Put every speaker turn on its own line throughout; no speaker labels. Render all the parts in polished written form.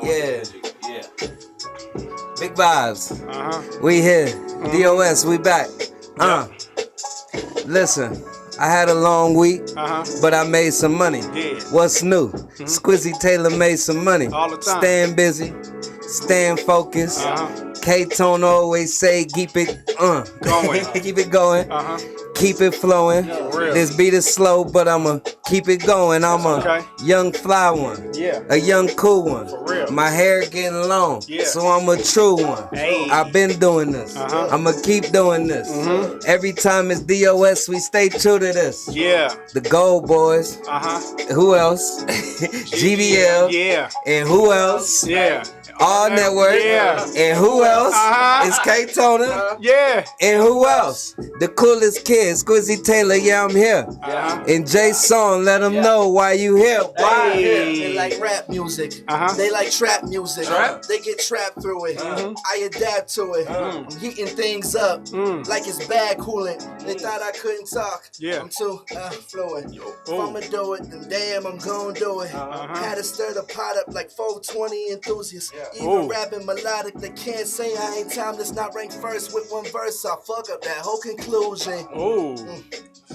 Yeah. Big vibes. We here. DOS, we back. Listen, I had a long week, but I made some money. What's new? SQUIZY Taylor made some money.
All the time.
Staying busy, staying focused. KTONE always say keep it
Going.
keep it going. Keep it flowing. This beat is slow, but I'ma keep it going. I'm a young fly one, a young cool one.
For real.
My hair getting long, so I'm a true one.
Hey.
I've been doing this. I'ma keep doing this. Every time it's DOS, we stay true to this.
Yeah.
The Gold Boys. Who else? GBL.
Yeah.
And who else?
Yeah.
All Network.
Yeah.
And who else? It's KTONE.
Yeah.
And who else? The coolest kid, SQUIZY Taylor, yeah, I'm here. And JSON, let them know why you here. Why?
They like rap music. They like trap music. They get trapped through it. I adapt to it. I'm heating things up like it's bag coolant. They thought I couldn't talk. I'm too fluent. If I'ma do it, then damn, I'm gon' do it. Had to stir the pot up like 420 enthusiasts. Even rapping melodic, they can't say I ain't timeless. Not ranked first with one verse. I fuck up that whole conclusion.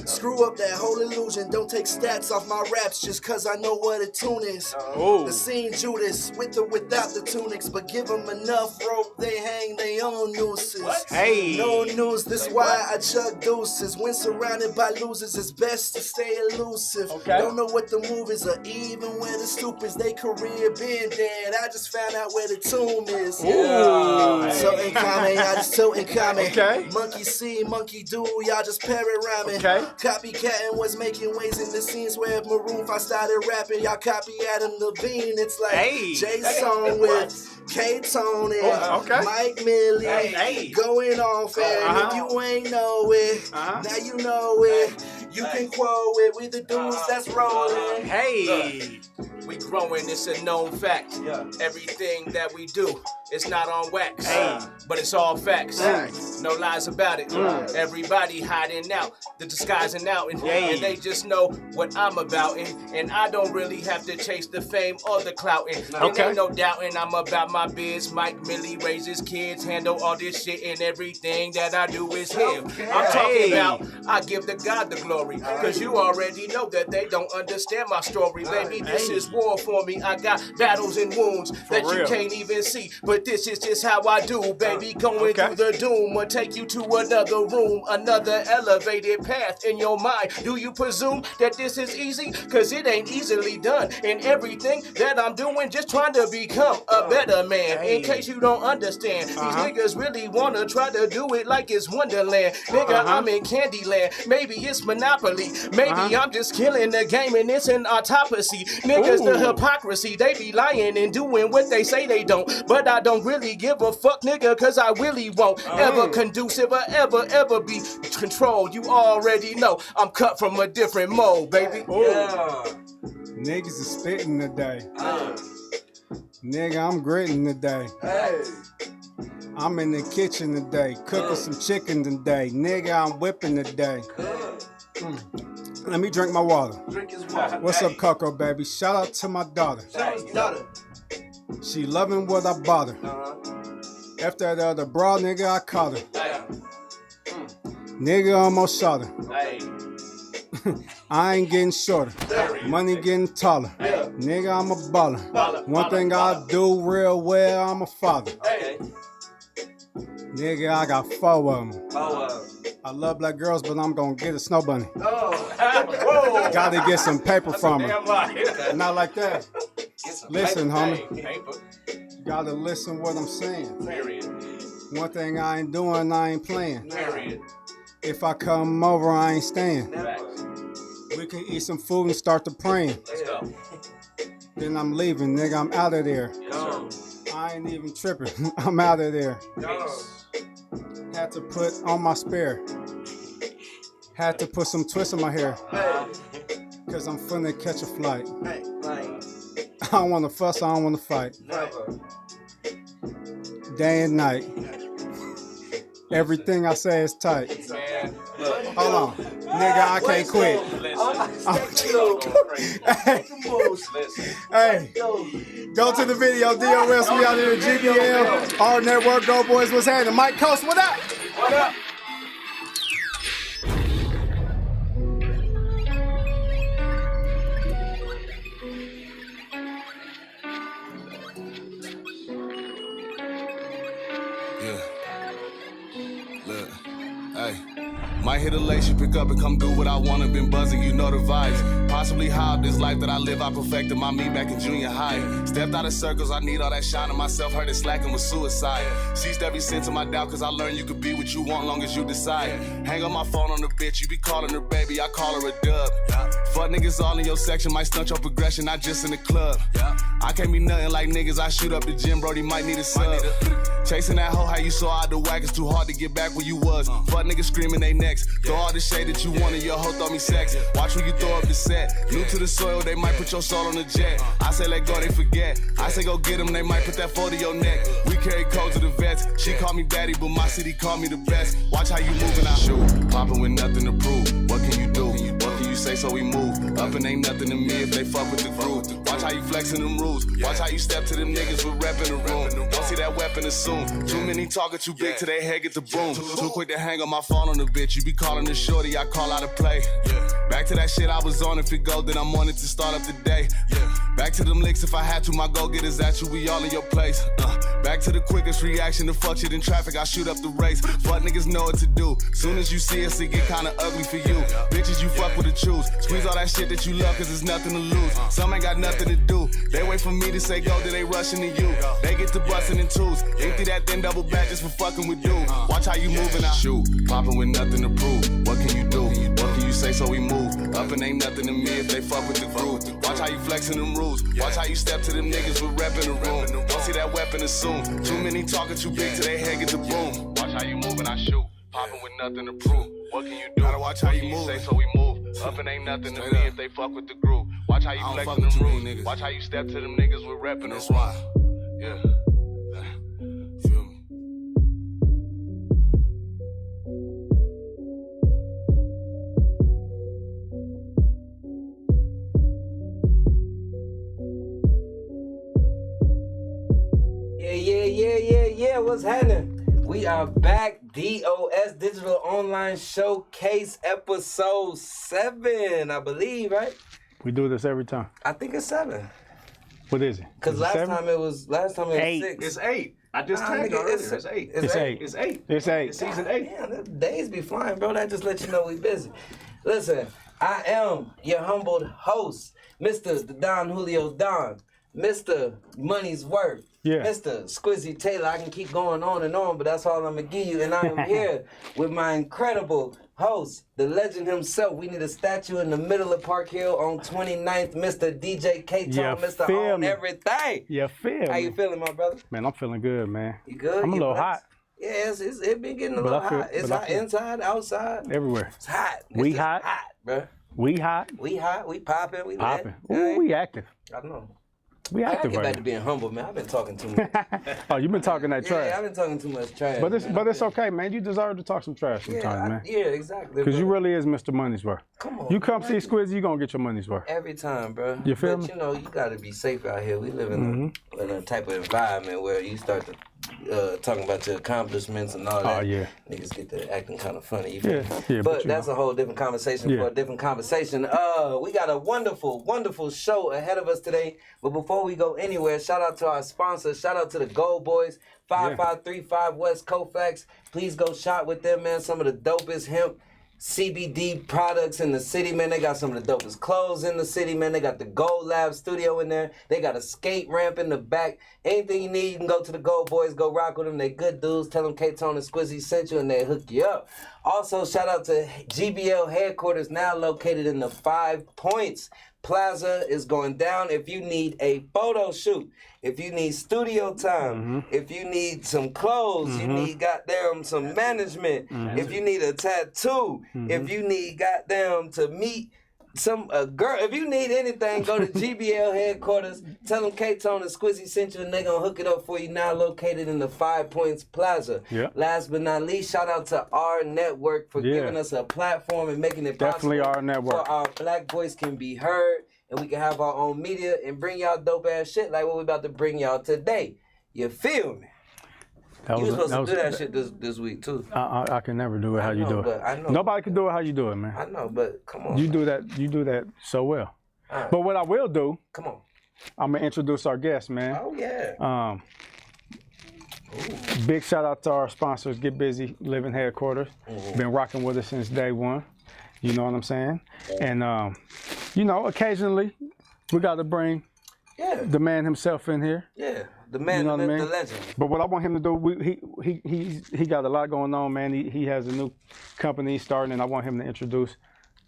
Screw up that whole illusion. Don't take stats off my raps just cause I know what a tune is. The scene Judas with or without the tunics, but give them enough rope, they hang their own nooses. No news, this why I chug deuces. When surrounded by losers, it's best to stay elusive. Don't know what the move is or even where the stupids, they career been dead. I just found out where the tomb is. So in common, I just told in common. Monkey see, monkey do, y'all just parrot rhyming. Copycatting was making waves in the scenes where Maroon 5 started rapping. Y'all copy Adam Levine. It's like JSON with KTONE and Mike Millie going off. And if you ain't know it, now you know it. You can quote it. We the dudes that's rolling.
We growing, it's a known fact. Everything that we do, it's not on wax, but it's all facts. No lies about it. Everybody hiding out, the disguising out, and they just know what I'm about. And I don't really have to chase the fame or the clout. And ain't no doubting I'm about my biz. Mike Millie raises kids, handle all this shit, and everything that I do is him. I'm talking about, I give the God the glory, cause you already know that they don't understand my story. Baby, this is war for me. I got battles and wounds that you can't even see, but this is just how I do, baby. Going through the doom will take you to another room, another elevated path in your mind. Do you presume that this is easy? Cause it ain't easily done. And everything that I'm doing, just trying to become a better man. In case you don't understand, these niggas really wanna try to do it like it's Wonderland. Nigga, I'm in Candyland. Maybe it's Monopoly. Maybe I'm just killing the game and it's an autopsy. Niggas, the hypocrisy, they be lying and doing what they say they don't. But I don't really give a fuck, nigga, cause I really won't ever conducive or ever be controlled. You already know I'm cut from a different mold, baby.
Niggas is spitting today. Nigga, I'm gritting today. I'm in the kitchen today, cooking some chicken today. Nigga, I'm whipping today. Let me drink my water. What's up, Coco, baby? Shout out to my daughter. She loving what I bought her. After that other bra, nigga, I caught her. Nigga almost shot her. I ain't getting shorter. Money getting taller. Nigga, I'm a baller. One thing I do real well, I'm a father. Nigga, I got 4 of them. I love black girls, but I'm gonna get a snow bunny. Gotta get some paper from her. Not like that. Listen, homie. You gotta listen what I'm saying. One thing I ain't doing, I ain't playing. If I come over, I ain't staying. We can eat some food and start to praying. Then I'm leaving, nigga, I'm out of there. I ain't even tripping, I'm out of there. Had to put on my spare. Had to put some twists in my hair. Cause I'm finna catch a flight. I don't wanna fuss, I don't wanna fight. Day and night. Everything I say is tight. Hold on. Nigga, I can't quit.
shoes.
Hey, go to the video. DOS, we out here at GBL. Our network, Go Boys, what's happening? Mike Coast, what up?
What up?
Look, hey. Might hit a lace, you pick up and come do what I wanna. Been buzzing, you know the vibes. Possibly how this life that I live, I perfected my me back in junior high. Stepped out of circles, I need all that shine on myself. Heard it slacking with suicide. Ceased every sense of my doubt, cause I learned you could be what you want long as you decide. Hang up my phone on the bitch, you be calling her baby, I call her a dub. Fuck niggas all in your section, might stunt your progression, not just in the club. I can't be nothing like niggas, I shoot up the gym, Brody might need a sub. Chasing that hoe, how you saw out the whack, it's too hard to get back where you was. Fuck niggas screaming they necks. Throw all the shade that you wanted, your hoe throw me sex. Watch when you throw up the set. New to the soil, they might put your soul on the jet. I say let go, they forget. I say go get them, they might put that 40 on your neck. We carry codes to the vets. She call me daddy, but my city call me the best. Watch how you moving, I shoot. Popping with nothing to prove. What can you do? What can you say so we move? Up and ain't nothing to me if they fuck with the groove. Watch how you flexing them rules. Watch how you step to them niggas with rep in the room. Don't see that weapon assume. Too many talking too big till they head get the broom. Too quick to hang on my phone on the bitch. You be calling the shorty, I call out a play. Back to that shit I was on. If it go, then I'm on it to start up the day. Back to them licks if I had to. My go-getters at you, we all in your place. Back to the quickest reaction to fuck shit in traffic. I shoot up the race. Fuck niggas know what to do. Soon as you see us, it get kinda ugly for you. Bitches, you fuck with the choose. Squeeze all that shit that you love, cause there's nothing to lose. Some ain't got nothing to do. They wait for me to say go, then they rushing to you. They get to busting in twos. Empty that, then double back just for fucking with you. Watch how you moving out. Shoot, popping with nothing to prove. What can you do? What can you say so we move? Up and ain't nothing to me if they fuck with the groove. Watch how you flexing them rules. Watch how you step to them niggas with rep in the room. Don't see that weapon assume. Too many talking too big till they head get the boom. Watch how you moving, I shoot. Popping with nothing to prove. What can you do? Gotta watch how you move. Say so we move. Up and ain't nothing to me if they fuck with the groove. Watch how you flexing them rules. Watch how you step to them niggas with rep in the room. Yeah. Feel me?
Yeah, what's happening? We are back, DOS Digital Online Showcase episode 7, I believe, right?
We do this every time.
I think it's 7.
What is it?
Cause last time it was
8.
6.
It's 8. I just tagged earlier. It's 8.
It's 8.
It's 8.
It's 8.
It's season 8.
Damn, the days be flying, bro. That just let you know we busy. Listen, I am your humbled host, Mr. the Don Julio Don, Mr. Money's Worth.
Yeah.
Mr. Squizzy Taylor. I can keep going on and on, but that's all I'm gonna give you. And I am here with my incredible host, the legend himself. We need a statue in the middle of Park Hill on 29th, Mr. DJ KTONE, Mr. On Everything.
You feel
How you feeling, my brother?
Man, I'm feeling good, man.
You good?
I'm a little hot.
Yeah, it been getting a little hot. It's hot inside, outside.
Everywhere.
It's hot.
We hot.
Hot, bro.
We hot.
We hot. We popping. We
popping.
Lit.
Ooh, we active.
I know.
We
I
active
get back
right
to being humble, man. I've been talking too much.
Oh, you've been talking that trash.
Yeah, I've been talking too much trash.
But it's okay, man. You deserve to talk some trash sometimes, man.
Yeah, exactly.
Because you really is Mr. Money's Worth.
Come on.
You come see Squizzy, you gonna get your money's worth.
Every time, bro.
You feel me?
But you know, you gotta be safe out here. We live in a type of environment where you start to talking about your accomplishments and all that.
Oh, yeah.
Niggas get to acting kind of funny. You feel me?
Yeah,
but that's a whole different conversation for a different conversation. We got a wonderful, wonderful show ahead of us today. But before we go anywhere, shout out to our sponsors. Shout out to the Gold Boys, 5535 West Colfax. Please go shop with them, man. Some of the dopest hemp CBD products in the city, man. They got some of the dopest clothes in the city, man. They got the Gold Lab studio in there. They got a skate ramp in the back. Anything you need, you can go to the Gold Boys, go rock with them. They good dudes. Tell them KTONE and Squizzy sent you and they hook you up. Also, shout out to GBL headquarters, now located in the 5 Points Plaza. Is going down. If you need a photo shoot, if you need studio time, if you need some clothes, you need goddamn some management, if you need a tattoo, if you need goddamn to meet some girl, if you need anything, go to GBL headquarters. Tell them KTONE and Squizzy sent you, and they gonna hook it up for you. Now located in the 5 Points Plaza.
Yep.
Last but not least, shout out to our network for giving us a platform and making it
Definitely
possible
our network.
for our black voice can be heard and we can have our own media and bring y'all dope ass shit like what we about to bring y'all today. You feel me? You were supposed to do that shit this week too.
I can never do it how you do it.
I know.
Nobody can do it how you do it, man.
I know, but come on.
You do that so well. Right. But what I will do,
come on,
I'm gonna introduce our guest, man.
Oh yeah.
Big shout out to our sponsors, Get Busy Living Headquarters. Been rocking with us since day one. You know what I'm saying? And you know, occasionally we got to bring the man himself in here.
Yeah, the man,
you know what I mean?
The legend.
But what I want him to do, he got a lot going on, man. He has a new company starting, and I want him to introduce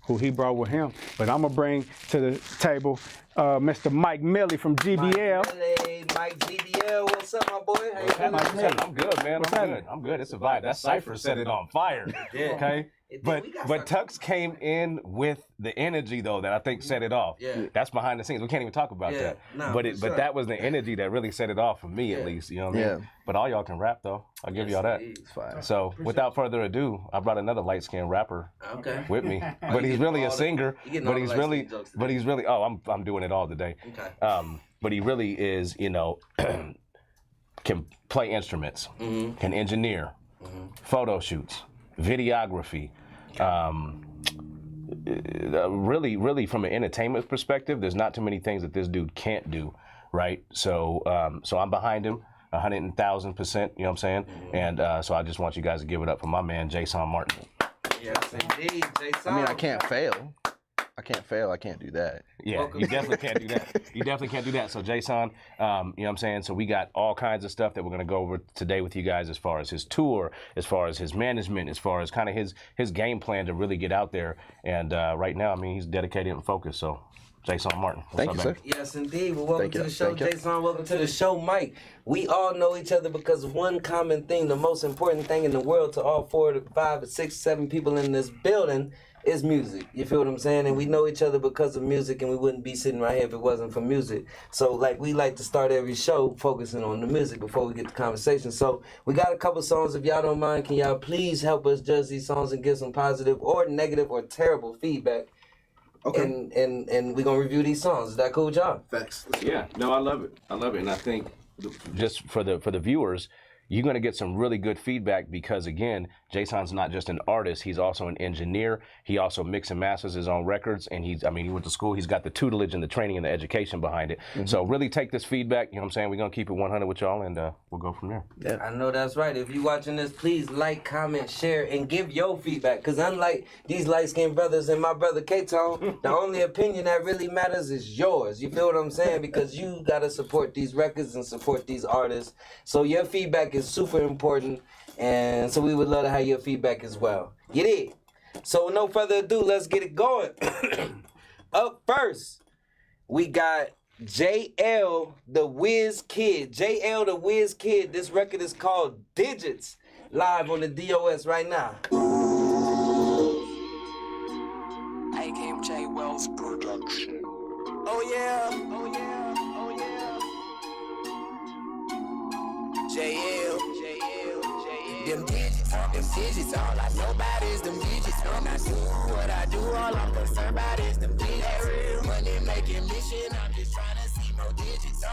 who he brought with him. But I'm gonna bring to the table Mr. Mike Millie from GBL.
Mike GBL, what's up, my boy? How you
doing? I'm good, man. I'm good. It's a vibe. That cipher set it on fire. Okay. But Tux came in with the energy though that I think set it off.
Yeah.
That's behind the scenes. We can't even talk about that.
No,
but that was the energy that really set it off for me at least. You know what I mean? But all y'all can rap though. I'll give y'all that.
It's fine.
So without further ado, I brought another light skinned rapper with me. But he's really a singer. But he's really I'm doing it all today.
Okay.
But he really is, you know, can play instruments, can engineer, photo shoots, videography. Really from an entertainment perspective, there's not too many things that this dude can't do, right? So I'm behind him 100,000%, you know what I'm saying? And so I just want you guys to give it up for my man, JSON Martin.
Yes, indeed, JSON.
I mean, I can't fail. I can't do that.
Yeah, you definitely can't do that. You definitely can't do that. So JSON, you know what I'm saying? So we got all kinds of stuff that we're gonna go over today with you guys as far as his tour, as far as his management, as far as kind of his game plan to really get out there. And right now, I mean, he's dedicated and focused. So JSON Martin.
Thank you, sir.
Yes, indeed. Well, welcome to the show, JSON. Welcome to the show, Mike. We all know each other because one common thing, the most important thing in the world to all 4 to 5 or 6, 7 people in this building is music. You feel what I'm saying? And we know each other because of music, and we wouldn't be sitting right here if it wasn't for music. So, like, we like to start every show focusing on the music before we get to conversation. So, we got a couple songs. If y'all don't mind, can y'all please help us judge these songs and give some positive or negative or terrible feedback? Okay. And we're going to review these songs. Is that cool, John?
Facts.
Yeah. No, I love it. And I think just for the viewers, you're going to get some really good feedback because, again, JSON's not just an artist. He's also an engineer. He also mixes and masters his own records. And he went to school. He's got the tutelage and the training and the education behind it. So really take this feedback. You know what I'm saying? We're going to keep it 100 with y'all, and we'll go from there.
Yeah. I know that's right. If you're watching this, please like, comment, share, and give your feedback. Because unlike these light-skinned brothers and my brother KTONE, the only opinion that really matters is yours. You feel what I'm saying? Because you got to support these records and support these artists. So your feedback is super important. And so we would love to have your feedback as well. You did. So with no further ado, let's get it going. Up first, we got JL the Wiz Kid. JL the Wiz Kid. This record is called Digits. Live on the DOS right now.
AKMJ Wells Production.
Oh yeah. Oh yeah. Oh yeah. JL. Them digits, all I know about is them digits. And I do what I do, all I'm concerned about is them digits. That real money making mission, I'm just trying to see more digits.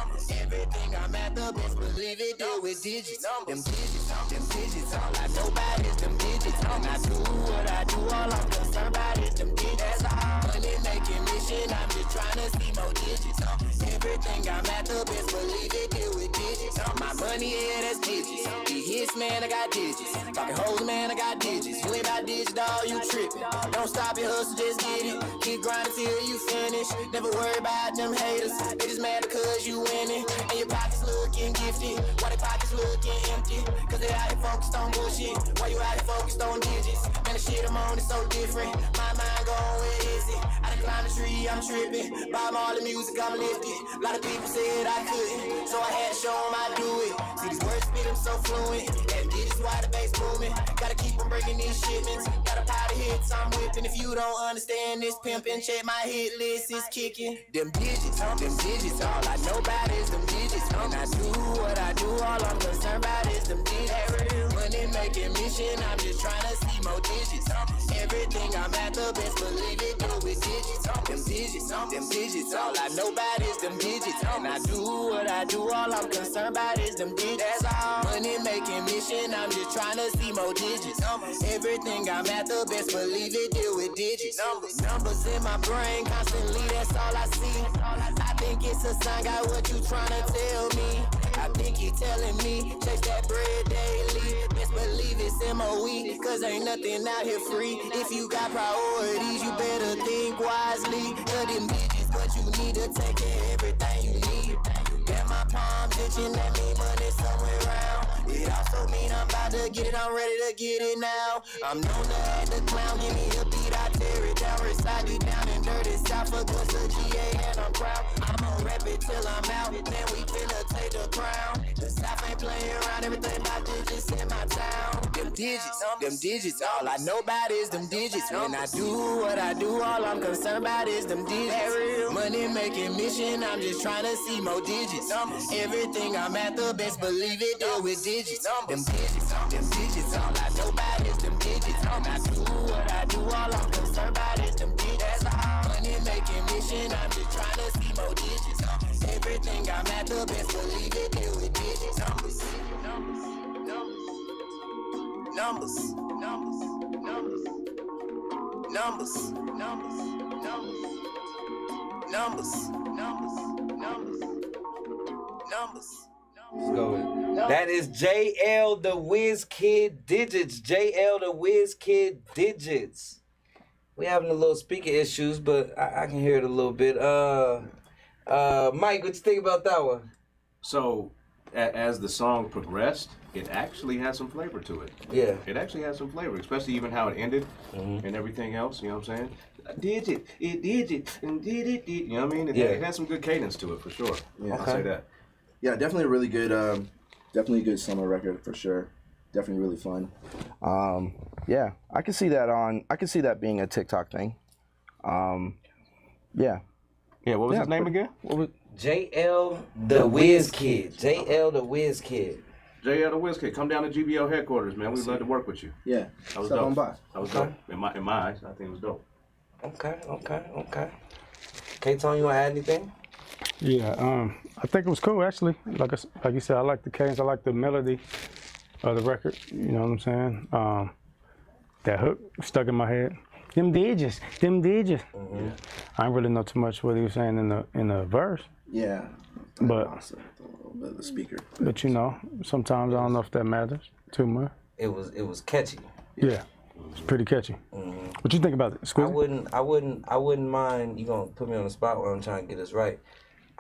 Everything I'm at the best, believe it, deal with digits. Them digits, all I know about is them digits. And I do what I do, all I'm concerned about is them digits. Money making mission, I'm just trying to see more digits. Everything I'm at the best, believe it, deal with digits. My money, yeah, that's digits. The hits, man, I got digits. Talking hoes, man, I got digits. You ain't about digits, dawg, you tripping. Don't stop your hustle, just get it. Keep grinding till you finish. Never worry about them haters. They just mad because you winning. And your pockets looking gifted. Why their pockets looking empty? Cause they out here focused on bullshit. Why you out here focused on digits? Man, the shit I'm on is so different. My mind going, where is it? I done climbed the tree, I'm tripping. Buy all the music, I'm lifted. A lot of people said I couldn't, so I had to show them I do it. See these words spit, I'm so fluent. And digits, why the bass booming? Gotta keep on breaking these shipments. Got a pile of hits, I'm whipping. If you don't understand this pimping, check my hit list, it's kicking. Them digits, all I know about is them digits. And I do what I do, all I'm concerned about is them digits. Money making mission, I'm just trying to see more digits.
digits. Everything I'm at the best, believe it, do with digits. Them digits, all I know about is them digits. And I do what I do, all I'm concerned about is them digits. Money making mission, I'm just trying to see more digits. Everything I'm at the best, believe it, deal with digits. Numbers in my brain, constantly, that's all I see. I think it's a sign, got what you trying to tell me. I think he telling me, chase that bread daily. Best believe it's MOE, cause ain't nothing out here free. If you got priorities, you better think wisely. Cut them digits, but you need to take care of everything you need. Got my palms itching, that mean money somewhere around. It also mean I'm about to get it, I'm ready to get it now. I'm known to act the clown, give me a beat, I tear it down. Reside deep down in dirty South, for good to GA and I'm proud. I'ma rap it till I'm out, then we finna take the crown. The South ain't playing around, everything about digits in my town. Them digits, all I know about is them digits. When I do what I do, all I'm concerned about is them digits. Money making mission, I'm just trying to see more digits. Everything I'm at the best, believe it, deal with digits. Them digits, all I know about is them digits. When I do what I do, all I'm concerned about is them digits. Money making mission, I'm just trying to see more digits. Everything I'm at the best, believe it, deal with digits. Numbers.
Let's go. That is JL the Whiz Kid Digits. JL the Whiz Kid Digits. We having a little speaker issues, but I can hear it a little bit. Mike, what you think about that one?
So, as the song progressed, it actually has some flavor to it.
Yeah.
It actually has some flavor, especially even how it ended and everything else, you know what I'm saying? Did it, and did it, you know what I mean? It has some good cadence to it, for sure. Yeah, I'll say that.
Yeah, definitely a really good, definitely a good summer record for sure. Definitely really fun. Yeah, I can see that being a TikTok thing. Yeah.
Yeah, what was his name again? What was
JL the Whiz Kid. JL the Whiz Kid.
JL the Whiz Kid. Come down to GBO headquarters, man. We'd love to work with you.
Yeah.
That was
Step
dope.
on by.
That was dope. In my eyes, I think it was dope.
Okay. KTONE, you want to add anything?
Yeah, I think it was cool actually. Like you said, I like the cadence, I like the melody of the record. You know what I'm saying? That hook stuck in my head. Them digits.
Mm-hmm.
I didn't really know too much what he was saying in the verse.
Yeah.
But
a little bit of the speaker.
But you know, sometimes I don't know if that matters too much.
It was catchy.
Yeah. It's pretty catchy.
Mm-hmm.
What you think about it, Squizzy?
I wouldn't mind. You gonna put me on the spot where I'm trying to get this right.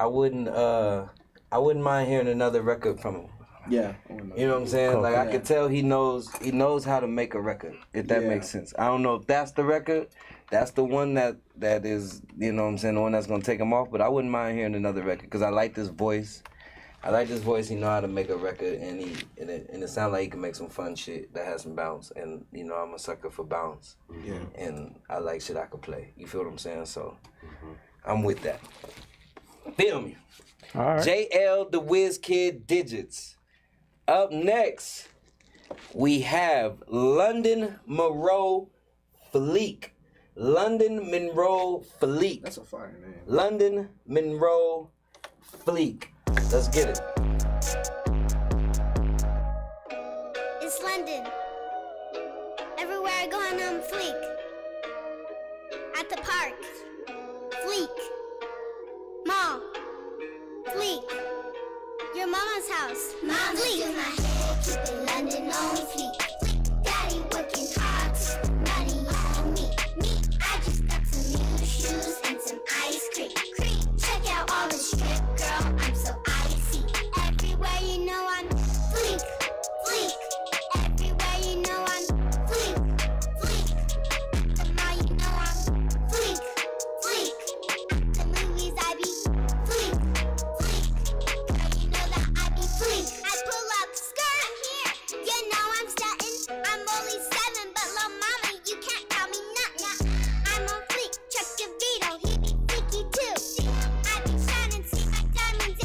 I wouldn't mind hearing another record from him.
Yeah.
You know what I'm saying?
Cool.
Like I could tell he knows how to make a record. If that makes sense. I don't know if that's the record. That's the one that is, you know what I'm saying, the one that's gonna take him off. But I wouldn't mind hearing another record because I like this voice. He know how to make a record, and it sounds like he can make some fun shit that has some bounce. And you know, I'm a sucker for bounce.
Yeah.
And I like shit I could play. You feel what I'm saying? So I'm with that. Feel me?
All right.
JL the Whiz Kid Digits. Up next, we have London Monroe Fleek. London Monroe Fleek.
That's a fire name.
London Monroe Fleek. Let's get it.
It's London. Everywhere I go, I'm Fleek. At the park. Fleek. Mom. Fleek. Your mama's house. Mama do my hair, keep it London on fleek. Daddy working hard, money on me. I just got some new shoes and some ice cream. Check out all the strip, girl. I'm so icy. Everywhere you know I'm fleek. Everywhere you know I'm fleek. The more you know I'm fleek. The movies I be fleek. Girl, you know that I be fleek. I pull up, skirt, I'm here. You know I'm stuntin'. I'm only 7, but lil' mama, you can't tell me nothing. I'm on fleek. Check your Vito, he be fleeky too. I be shining, see my diamonds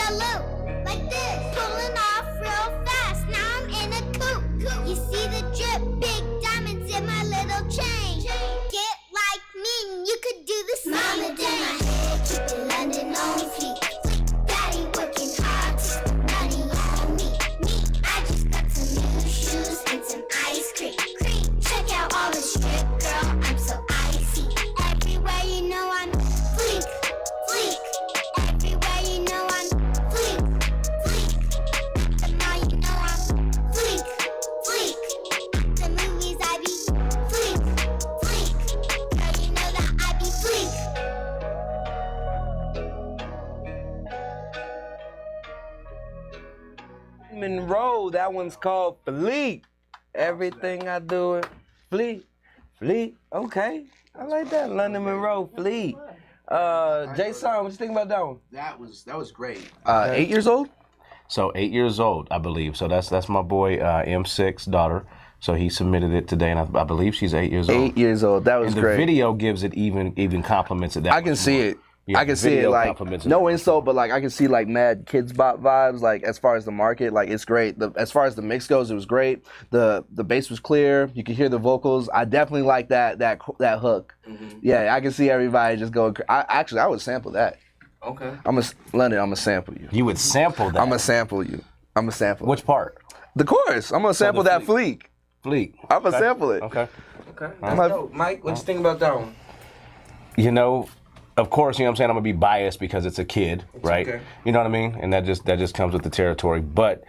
the loop, like this. Pulling off real fast, now I'm in a coupe. You see the drip, big diamonds in my little chain. Get like me, and you could do the same. Mama did my head, keeping London on fleek. Daddy working hard to spend money on me. I just got some new shoes and some ice cream. Check out all the strip, girl, I'm so icy. Everywhere you know I'm fleek, fleek. Everywhere you know I'm fleek, fleek. The mall you know I'm fleek, fleek. The movies I be fleek, fleek. Girl, you know that I be fleek.
Monroe, that one's called Fleet. Everything I do it, Fleet, Fleet. Okay, I like that. London Monroe, Fleet. JSON, what you think about that one?
That was great. 8 years old?
So 8 years old, I believe. So that's my boy M6 daughter. So he submitted it today, and I believe she's 8 years old.
8 years old. That was
and the
great.
video gives it even compliments it that
I can see
more.
it.
Yeah,
I can see it, like,
compliments
no insult, but like I can see like mad Kids Bop vibes, like as far as the market, like it's great. As far as the mix goes, it was great. The bass was clear. You could hear the vocals. I definitely like that hook. Mm-hmm. Yeah, I can see everybody just going. I would sample that.
Okay.
London, I'm gonna sample you.
You would sample that?
I'm gonna sample you. I'm gonna sample.
Which part?
The chorus. I'm gonna sample that Fleek.
Fleek.
I'm gonna sample it.
Okay.
Okay. Mike, what you think about that one?
You know, of course, you know what I'm saying, I'm gonna be biased because it's a kid, right? Okay. You know what I mean? And that just comes with the territory. But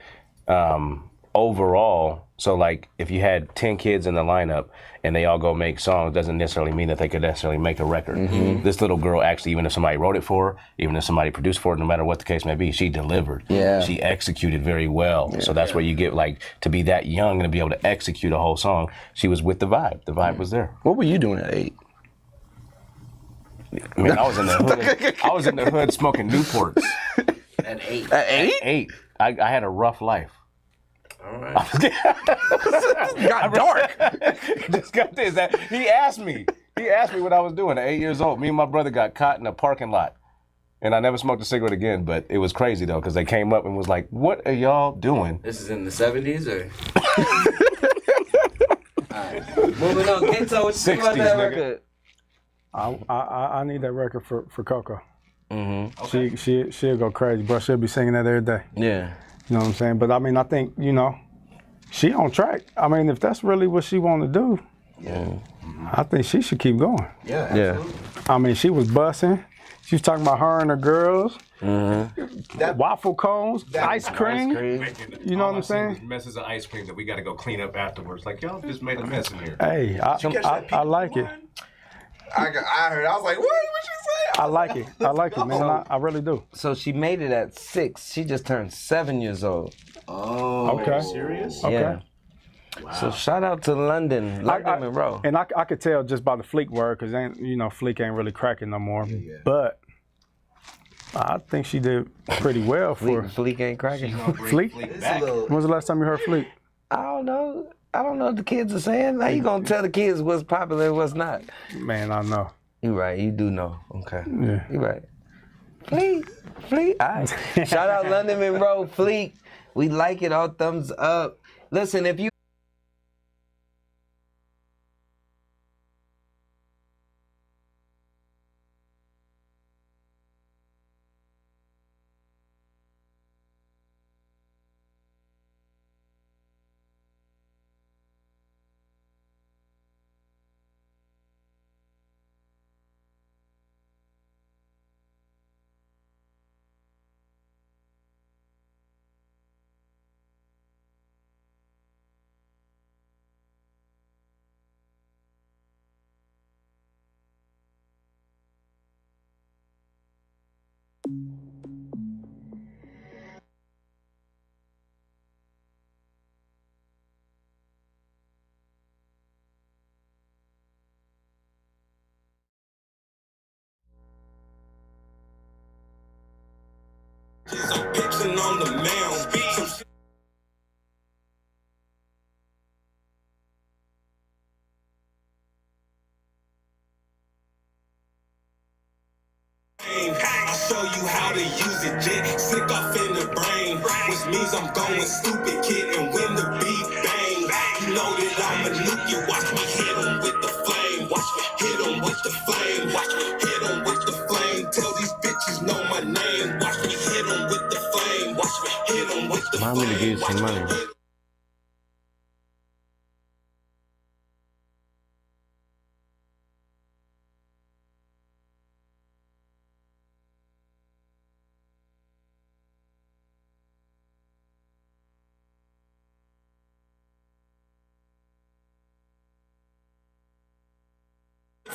overall, so like if you had 10 kids in the lineup and they all go make songs, doesn't necessarily mean that they could necessarily make a record. Mm-hmm. This little girl actually, even if somebody wrote it for her, even if somebody produced for her, no matter what the case may be, she delivered. Yeah. She executed very well. Yeah. So that's where you get, like, to be that young and to be able to execute a whole song, she was with the vibe. The vibe was there.
What were you doing at 8?
I mean, I was in the hood. I was in the hood smoking Newports.
At 8.
At 8?
At 8. I had a rough life.
All right.
It got dark.
This guy did that. He asked me what I was doing at 8 years old. Me and my brother got caught in a parking lot. And I never smoked a cigarette again, but it was crazy though, because they came up and was like, "What are y'all doing?"
This is in the 70s or? All right. Moving on. KTONE, what you think about that record?
I need that record for Coco.
Mm-hmm. Okay.
She'll go crazy, bro. She'll be singing that every day.
Yeah.
You know what I'm saying? But I mean, I think, you know, she on track. I mean, if that's really what she want to do,
yeah,
I think she should keep going.
Yeah, absolutely.
I mean, she was bussing. She was talking about her and her girls,
mm-hmm.
waffle cones, ice cream. You know what I'm saying?
Messes of ice cream that we got to go clean up afterwards. Like, y'all just made a mess in here.
Hey, I like it.
I heard. I was like, what she say?
I like it, man. I really do.
So she made it at 6. She just turned 7 years old.
Oh,
okay.
Are you serious?
Okay.
Yeah. Wow. So shout out to London Monroe.
And I could tell just by the Fleek word, because Fleek ain't really cracking no more. Yeah. But I think she did pretty well for
Fleek ain't cracking.
Fleek? When was the last time you heard Fleek?
I don't know what the kids are saying. How you gonna tell the kids what's popular and what's not?
Man, I know.
You right. You do know. Okay.
Yeah.
You right. Fleek. All right. Shout out London Monroe, Fleek. We like it. All thumbs up. Listen, if you
on the mail. I'll show you how to use it, Jet. Sick off
means I'm going stupid, kid, and when the beat bang, you know that I'm a nuke. You watch me hit him with the flame. Watch me hit him with the flame. Watch me hit him with the flame. Tell these bitches know my name. Watch me hit him with the flame. Watch me hit him with the flame.
Remind me to give you some money.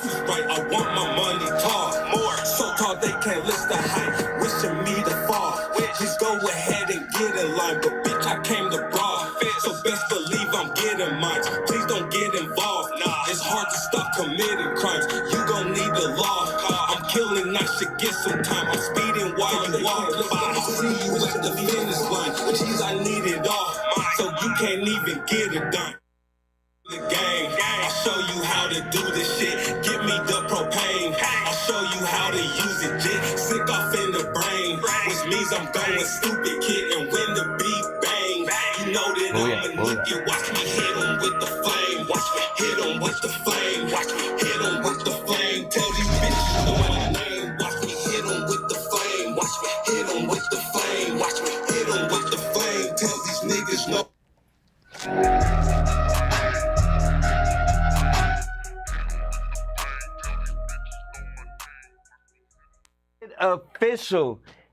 Right, I want my money tall, more so tall they can't list the height. Wishing me to fall. Please go ahead and get in line, but bitch I came to brawl. So best believe I'm getting mine. Please don't get involved. Nah, it's hard to stop committing crimes. You gon' need the law. I'm killing, I should get some time. I'm speeding while you walk by. I see you at the finish line. Jeez, I need it all, so you can't even get it done. The game, I'll show you how to do this shit. Give me the propane, I'll show you how to use it. Jit, sick off in the brain, which means I'm going stupid, kid. And when the beat bang, you know that I'm a nuke. You watch me hit him with the flame. Watch me hit him with the flame. Watch me hit him with the flame. Tell these bitches know my name. Watch me hit him with the flame. Watch me hit him with the flame. Watch me hit him with the flame. Tell these niggas know.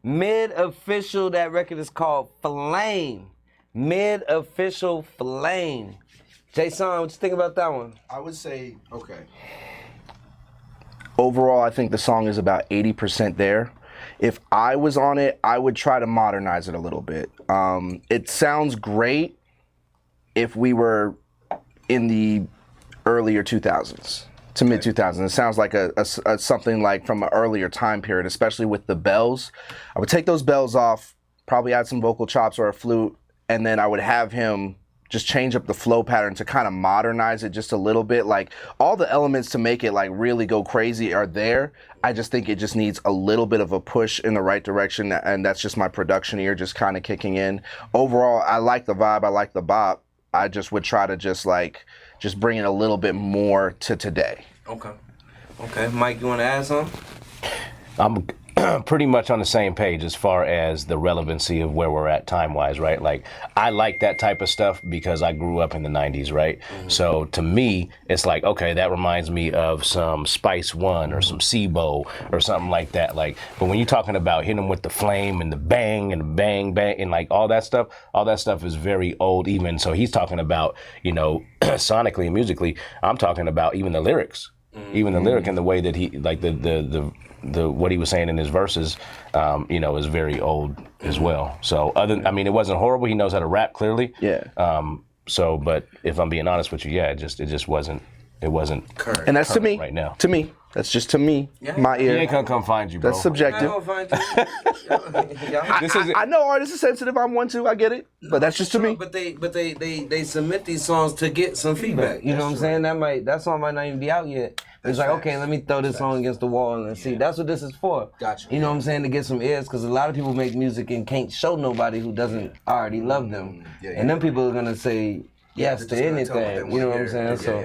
Mid-official, that record is called Flame. Mid-official Flame. JSON, what you think about that one?
I would say, okay. Overall, I think the song is about 80% there. If I was on it, I would try to modernize it a little bit. It sounds great if we were in the earlier 2000s. To mid 2000s. It sounds like a something like from an earlier time period, especially with the bells. I would take those bells off, probably add some vocal chops or a flute, and then I would have him just change up the flow pattern to kind of modernize it just a little bit. Like all the elements to make it like really go crazy are there. I just think it just needs a little bit of a push in the right direction, and that's just my production ear just kind of kicking in. Overall, I like the vibe, I like the bop. I just would try to just bring it a little bit more to today.
Okay. Okay, Mike, you want to add something?
I'm pretty much on the same page as far as the relevancy of where we're at time-wise, right? Like, I like that type of stuff because I grew up in the 90s, right? Mm-hmm. So to me, it's like, okay, that reminds me of some Spice One or some SIBO or something like that. Like, but when you're talking about hitting them with the flame and the bang and like all that stuff is very old even. So he's talking about, you know, sonically and musically, I'm talking about even the lyrics. Even the lyric and the way that he, like the what he was saying in his verses, you know, is very old as well. So it wasn't horrible. He knows how to rap clearly.
Yeah.
So, but if I'm being honest with you, yeah, it just wasn't
current.
And that's to me.
Right now.
To me. That's just to me.
Yeah.
My ear.
He ain't gonna come find you, bro.
That's subjective. I know artists are sensitive. I'm one too. I get it. But that's just to me.
But they submit these songs to get some feedback. You know what I'm saying? That song might not even be out yet. It's like, okay, let me throw this song against the wall and see. That's what this is for.
Gotcha.
You know what I'm saying? To get some ears, because a lot of people make music and can't show nobody who doesn't already love them. And them people are gonna say yes to anything. You know what I'm saying? So.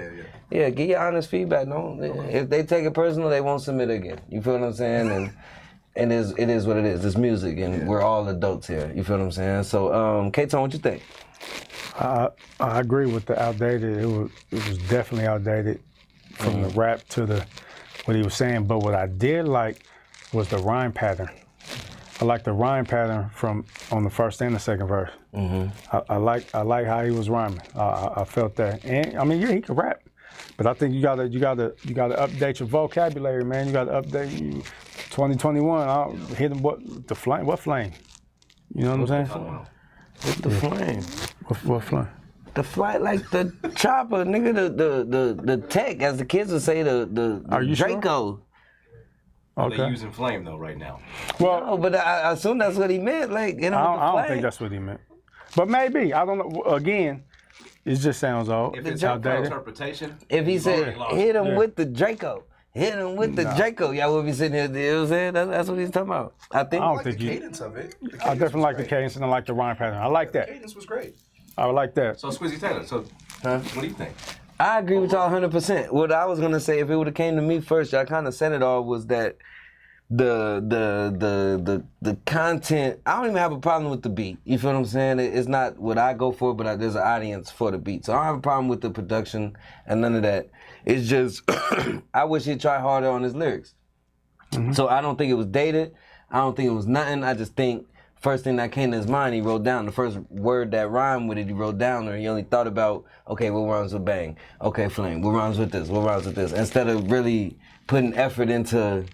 Yeah, get your honest feedback. If they take it personal, they won't submit again. You feel what I'm saying? And it is what it is. It's music, and we're all adults here. You feel what I'm saying? So, KTONE, what you think?
I agree with the outdated. It was definitely outdated from the rap to what he was saying. But what I did like was the rhyme pattern. I like the rhyme pattern from on the first and the second verse. Mm-hmm. I like how he was rhyming. I felt that, and I mean, yeah, he could rap. But I think you gotta update your vocabulary, man. You gotta update 2021. I'll hit him the flame. What flame? You know what I'm saying?
What's the flame?
What flame?
The flight, like the chopper, nigga. The tech, as the kids would say, the Draco.
Sure? Okay.
They're using flame though right now.
Well,
no, but I assume that's what he meant. Like, you know,
I don't think that's what he meant. But maybe, I don't know. Again, it just sounds old.
If it's
outdated.
interpretation.
If he said hit him with the Draco, hit him with the Draco. Y'all would be sitting here, you know what I'm saying? That's what he's talking about. I think.
I don't think
the cadence of it.
I definitely like the cadence and I like the rhyme pattern. I like that.
The cadence was great.
I would like that.
So Squizzy Taylor, what do you think?
I agree with y'all 100%. What I was gonna say, if it would have came to me first, y'all kind of said it all, was that the content. I don't even have a problem with the beat. You feel what I'm saying? It's not what I go for, but there's an audience for the beat. So I don't have a problem with the production and none of that. It's just I wish he'd try harder on his lyrics. So I don't think it was dated. I don't think it was nothing. I just think first thing that came to his mind, he wrote down. The first word that rhymed with it, he wrote down, or he only thought about, okay, what rhymes with bang? Okay, flame. What rhymes with this? What rhymes with this? Instead of really putting effort into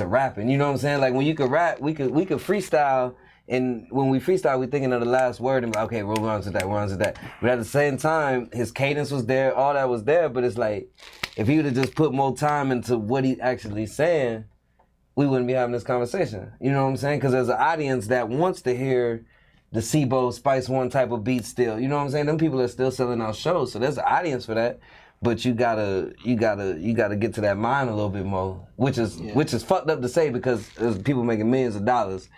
rapping. You know what I'm saying? Like when you could rap, we could freestyle, and when we freestyle, we're thinking of the last word and okay, what rhymes with that? What rhymes with that? But at the same time, his cadence was there, all that was there, but it's like, if he would have just put more time into what he's actually saying, we wouldn't be having this conversation. You know what I'm saying? Because there's an audience that wants to hear the Sibo Spice One type of beat still. You know what I'm saying? Them people are still selling out shows, so there's an audience for that. But you gotta get to that mind a little bit more, which is fucked up to say because there's people making millions of dollars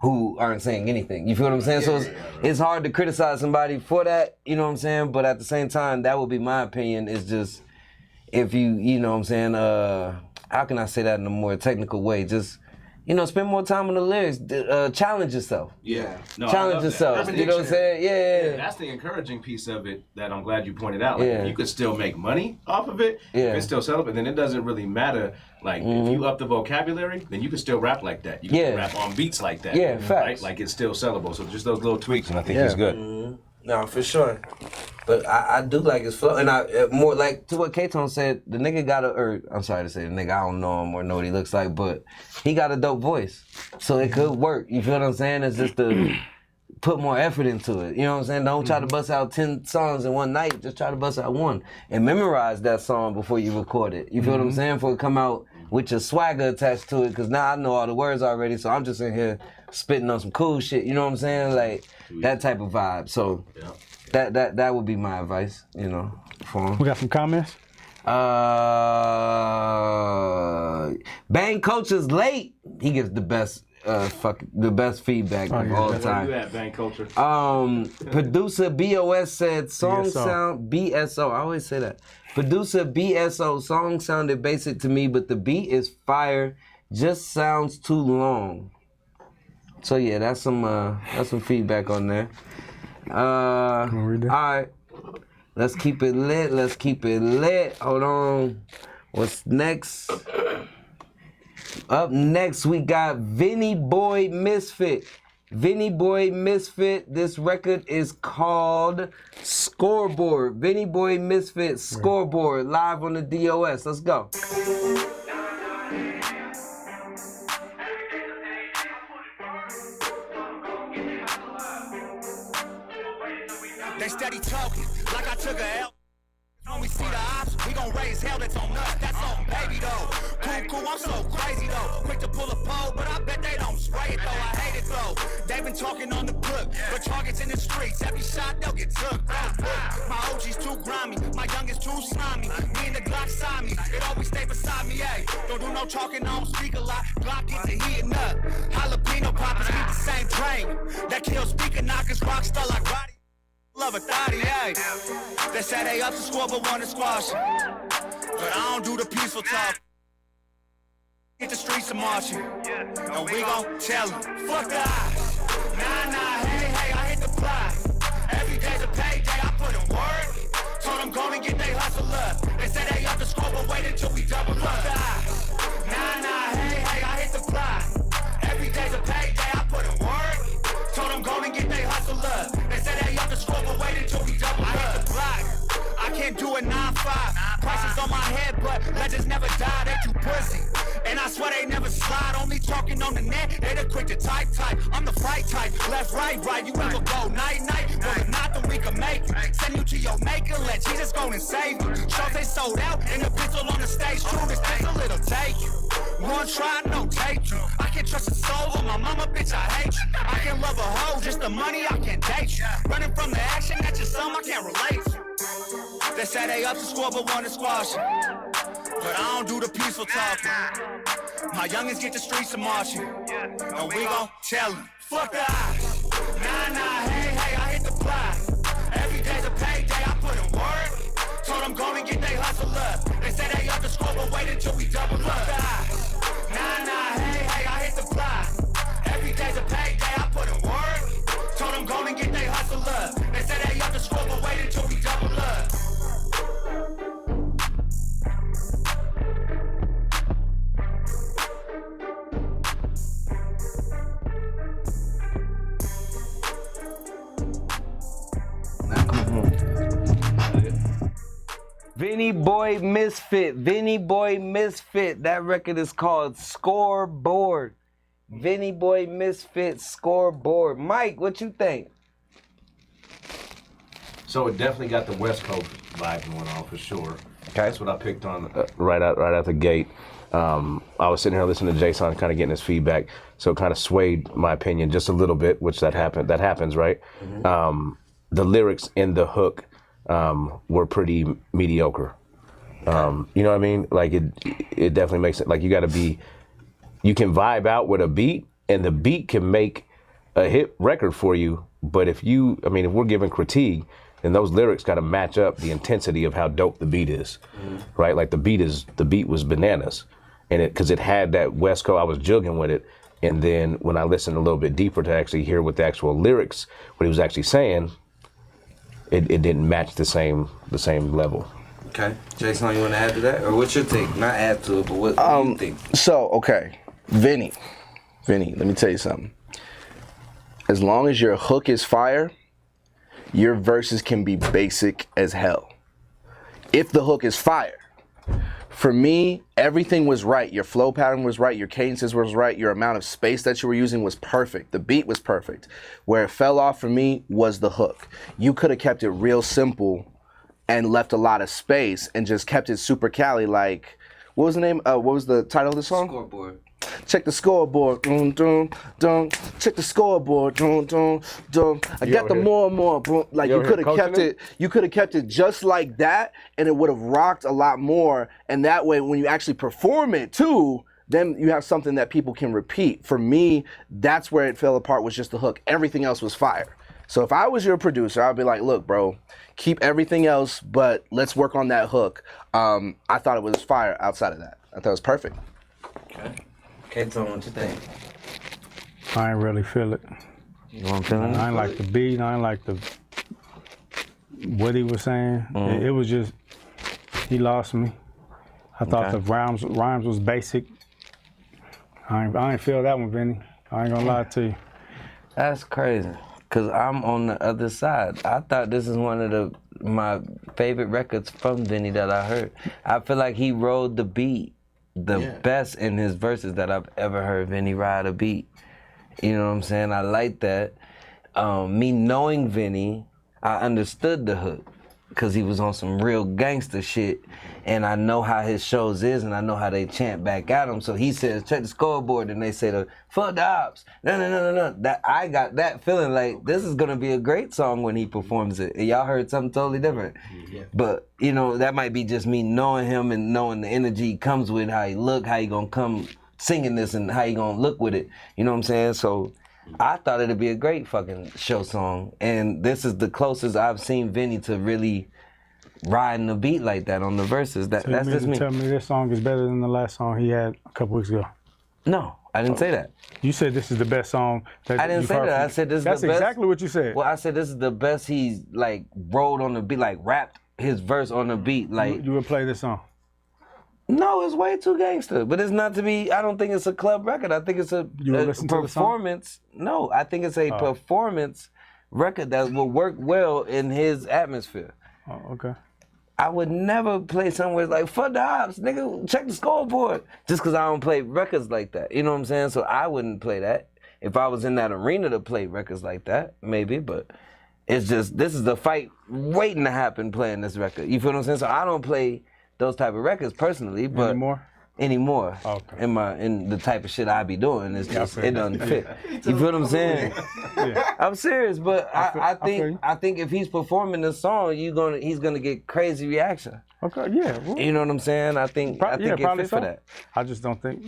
who aren't saying anything. You feel what I'm saying? So it's hard to criticize somebody for that. You know what I'm saying? But at the same time, that would be my opinion. Is just if you know what I'm saying. How can I say that in a more technical way? Just, spend more time on the lyrics. Challenge yourself.
Yeah. No,
challenge yourself. You know what I'm saying? Yeah.
That's the encouraging piece of it that I'm glad you pointed out. Like, you could still make money off of it. You can still sell it, but then it doesn't really matter. Like, if you up the vocabulary, then you can still rap like that. You can rap on beats like that.
Yeah, facts.
Right? Like, it's still sellable. So just those little tweaks, and I think it's good.
No, for sure. But I do like his flow. And I more like to what KTONE said, the nigga got I'm sorry to say the nigga, I don't know him or know what he looks like, but he got a dope voice. So it could work. You feel what I'm saying? It's just to put more effort into it. You know what I'm saying? Don't try to bust out 10 songs in one night. Just try to bust out one. And memorize that song before you record it. You feel what I'm saying? Before it come out with your swagger attached to it. Because now I know all the words already, so I'm just in here spitting on some cool shit. You know what I'm saying? Like, that type of vibe. So that would be my advice, for him.
We got some comments?
Bang Coach is late. He gives the best feedback of all time.
Where you at, Bang Culture?
Producer BOS said song sound BSO. I always say that. Producer BSO song sounded basic to me, but the beat is fire. Just sounds too long. So yeah, that's some feedback on there. All right, let's keep it lit. Hold on. What's next? Up next, we got Vinny Boy Misfit. Vinny Boy Misfit. This record is called Scoreboard. Vinny Boy Misfit Scoreboard, live on the DOS. Let's go.
They steady talking like I took a L. When we see the ops, we gon' raise hell, that's on us, that's on baby though. Cool, I'm so crazy though. Quick to pull a pole, but I bet they don't spray it though. I hate it though. They been talking on the book, but targets in the streets. Every shot they'll get took. My OG's too grimy, my youngest too slimy. Me and the Glock side me, it always stay beside me. Hey, don't do no talking, I don't speak a lot. Glock gets it heating up. Jalapeno poppers beat the same train. That kill speaker knockers, rock star like Roddy. Love a thotty, hey. They say they up to score but want to squash. But I don't do the peaceful talk. Hit the streets of marching. And we gon' tell them, fuck the eyes. Nah, hey, I hit the block. Every day's a payday, I put in work. Told them go and get they hustle up. They say they up to score but wait until we double up. Fuck the eyes. Nah, hey, I hit the block. Every day's a payday, I put in work. Told them go and get they hustle up. They say they up to score but wait until we double up. I hit the block. I can't do a 9-5. Prices on my head, but legends never die. They too pussy. And I swear they never slide. Only talking on the net. They the quick to type. I'm the fight type. Left, right. You ever go night. Well, if not, then we can make it. Send you to your maker. Let Jesus go and save you. Shows they sold out. And the pistol on the stage. True, this pistol, it'll take you. One try, no take you. I can't trust a soul. On my mama, bitch, I hate you. I can't love a hoe. Just the money, I can't date you. Running from the action, that's just something I can't relate to. They say they up to score but want to squash it. but I don't do the peaceful talking. My youngins get the streets of marching, and we gon' tell them, fuck the odds. Nah, hey, I hit the block. Every day's a payday, I put in work. Told them go and get they hustle up. They say they up the score, but wait until we double up. Nah, hey, I hit the block. Every day's a payday, I put in work. Told them go and get they hustle up. They say they up the score, but wait until we double up.
Vinny Boy Misfit. Vinny Boy Misfit. That record is called Scoreboard. Vinny Boy Misfit Scoreboard. Mike, what you think?
So it definitely got the West Coast vibe going on for sure.
Okay.
That's what I picked on right out the gate. I was sitting here listening to JSON, kind of getting his feedback, so it kind of swayed my opinion just a little bit, which that happens, right? Mm-hmm. The lyrics in the hook were pretty mediocre. You know what I mean? Like it definitely makes it like you can vibe out with a beat, and the beat can make a hit record for you. But if we're giving critique, then those lyrics got to match up the intensity of how dope the beat is, right? Like the beat was bananas, and because it had that West Coast, I was jugging with it. And then when I listened a little bit deeper to actually hear what the actual lyrics, what he was actually saying, it didn't match the same level.
Okay, Jason, you want to add to that, or what's your take? Not add to it, but what do you think?
So okay, Vinny, let me tell you something. As long as your hook is fire, your verses can be basic as hell. If the hook is fire, for me, everything was right. Your flow pattern was right. Your cadences was right. Your amount of space that you were using was perfect. The beat was perfect. Where it fell off for me was the hook. You could have kept it real simple and left a lot of space and just kept it super Cali. Like, what was the name? What was the title of the song?
Scoreboard.
Check the scoreboard. Dun, dun, dun. Check the scoreboard. Dun, dun, dun. I got the more and more. Like you could have kept it. You could have kept it just like that, and it would have rocked a lot more. And that way, when you actually perform it too, then you have something that people can repeat. For me, that's where it fell apart. Was just the hook. Everything else was fire. So if I was your producer, I'd be like, look, bro, keep everything else, but let's work on that hook. I thought it was fire outside of that. I thought it was perfect.
Okay. KTONE, what you think?
I ain't really feel it.
You want to feel it?
I ain't like the beat. I ain't like what he was saying. It was just, he lost me. I thought the rhymes was basic. I ain't feel that one, Vinny. I ain't gonna lie to you.
That's crazy, because I'm on the other side. I thought this is one of my favorite records from Vinny that I heard. I feel like he rode the beat the best in his verses that I've ever heard Vinny ride a beat. You know what I'm saying? I like that. Me knowing Vinny, I understood the hook because he was on some real gangster shit, and I know how his shows is, and I know how they chant back at him. So he says, check the scoreboard, and they say, fuck the ops. No. That, I got that feeling like this is gonna be a great song when he performs it. And y'all heard something totally different. Yeah. But, you know, that might be just me knowing him and knowing the energy he comes with, how he look, how he gonna come singing this, and how he gonna look with it. You know what I'm saying? So I thought it'd be a great fucking show song. And this is the closest I've seen Vinny to really riding the beat like that on the verses. That's just me.
Tell me this song is better than the last song he had a couple weeks ago.
No, I didn't say that.
You said this is the best song that
I didn't say that. I said this is the best.
That's exactly what you said.
Well, I said this is the best he's like rolled on the beat, like rapped his verse on the beat. Like
you would play this song?
No, it's way too gangster. But it's not to be, I don't think it's a club record. I think it's a performance. No, I think it's a performance record that will work well in his atmosphere.
Oh, okay.
I would never play somewhere like, fuck the ops, nigga, check the scoreboard. Just because I don't play records like that. You know what I'm saying? So I wouldn't play that. If I was in that arena to play records like that, maybe, but it's just, this is the fight waiting to happen playing this record. You feel what I'm saying? So I don't play those type of records personally, but
anymore?
anymore.
Okay.
In the type of shit I be doing. It's just it doesn't fit. You feel what I'm saying? I'm serious, but I think if he's performing this song, he's gonna get crazy reaction.
Okay, yeah.
Well, you know what I'm saying? I think it fit for that.
I just don't think,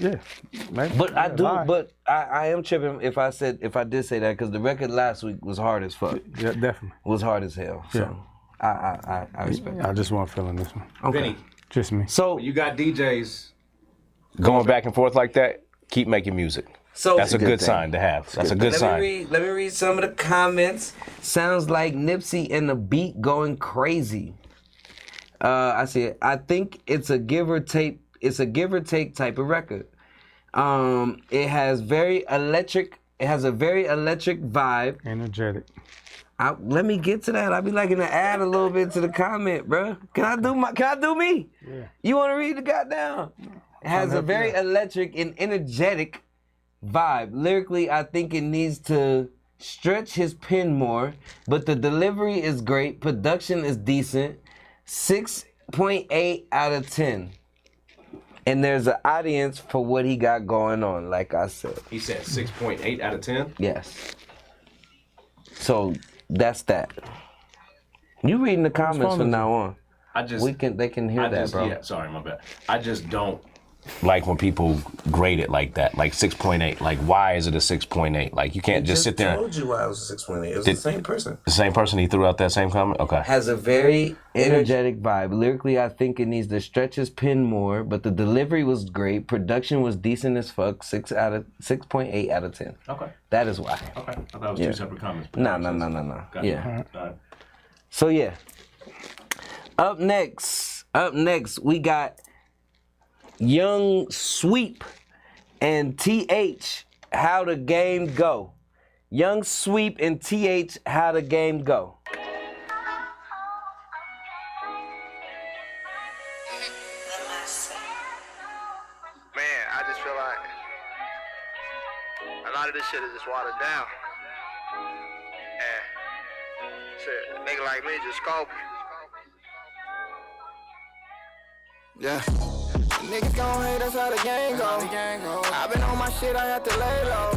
maybe.
But I am tripping if I did say that, because the record last week was hard as fuck.
Yeah, definitely.
It was hard as hell. So I respect it.
I just wasn't feeling this one.
Okay.
Vinny,
just me.
So you got DJs going back and forth like that, keep making music. So that's a good sign to have. That's a good sign.
Let me read some of the comments. Sounds like Nipsey and the beat going crazy. I see it. I think it's a give or take. It's a give or take type of record. It has very electric. It has a very electric vibe.
Energetic.
Let me get to that. I'll be liking to add a little bit to the comment, bro. Can I do me? Yeah. You want to read the goddamn? It has a very electric and energetic vibe. Lyrically, I think it needs to stretch his pen more, but the delivery is great. Production is decent. 6.8 out of 10. And there's an audience for what he got going on, like I said.
He said 6.8 out of 10?
Yes. So that's that. You reading the comments from now on. They can hear that, bro.
Yeah, sorry, my bad. I just don't like when people grade it like that, like 6.8. Like, why is it a 6.8? Like, you can't just sit there.
I told you why it was a 6.8. It was the same person.
The same person, he threw out that same comment? Okay.
Has a very energetic vibe. Lyrically, I think it needs to stretch his pen more, but the delivery was great. Production was decent as fuck. 6.8 out of 10.
Okay.
That is why.
Okay. I thought it was two separate comments.
No.
Gotcha.
Yeah.
All right.
So, yeah. Up next, we got Young Sweep and TH, How the Game Go. Young Sweep and TH, How the Game Go.
Man, I just feel like a lot of this shit is just watered down. And shit, a nigga like me just scope.
Yeah. Niggas gon' hate, that's how the game go. I been on my shit, I had to lay low.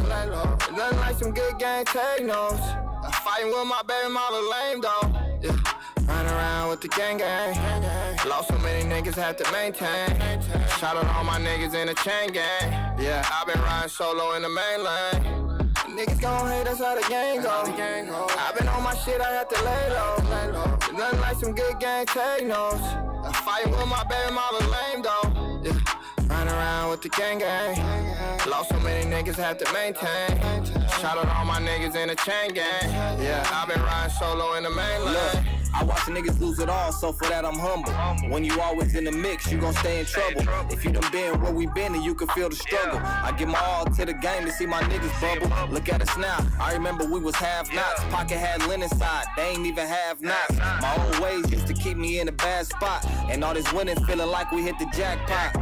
Nothing like some good game, take notes. I'm fighting with my baby mama lame though. Yeah. Run around with the gang. Lost so many niggas, had to maintain. Shout out all my niggas in the chain gang. Yeah, I been riding solo in the main lane. Niggas gon' hate, that's how the game go. I been on my shit, I had to lay low. Nothing like some good game, take notes. I'm fighting with my baby mama lame though. Yeah. Run around with the gang. Lost so many niggas, had to maintain. Shout out all my niggas in the chain gang. Yeah, I been riding solo in the main lane.
I watch niggas lose it all, so for that I'm humble. When you always in the mix, you gon' stay in trouble. If you done been where we been, then you can feel the struggle. I give my all to the game to see my niggas bubble. Look at us now, I remember we was have-nots. Pocket had linen side, they ain't even have-nots. My old ways used to keep me in a bad spot. And all this winning feeling like we hit the jackpot.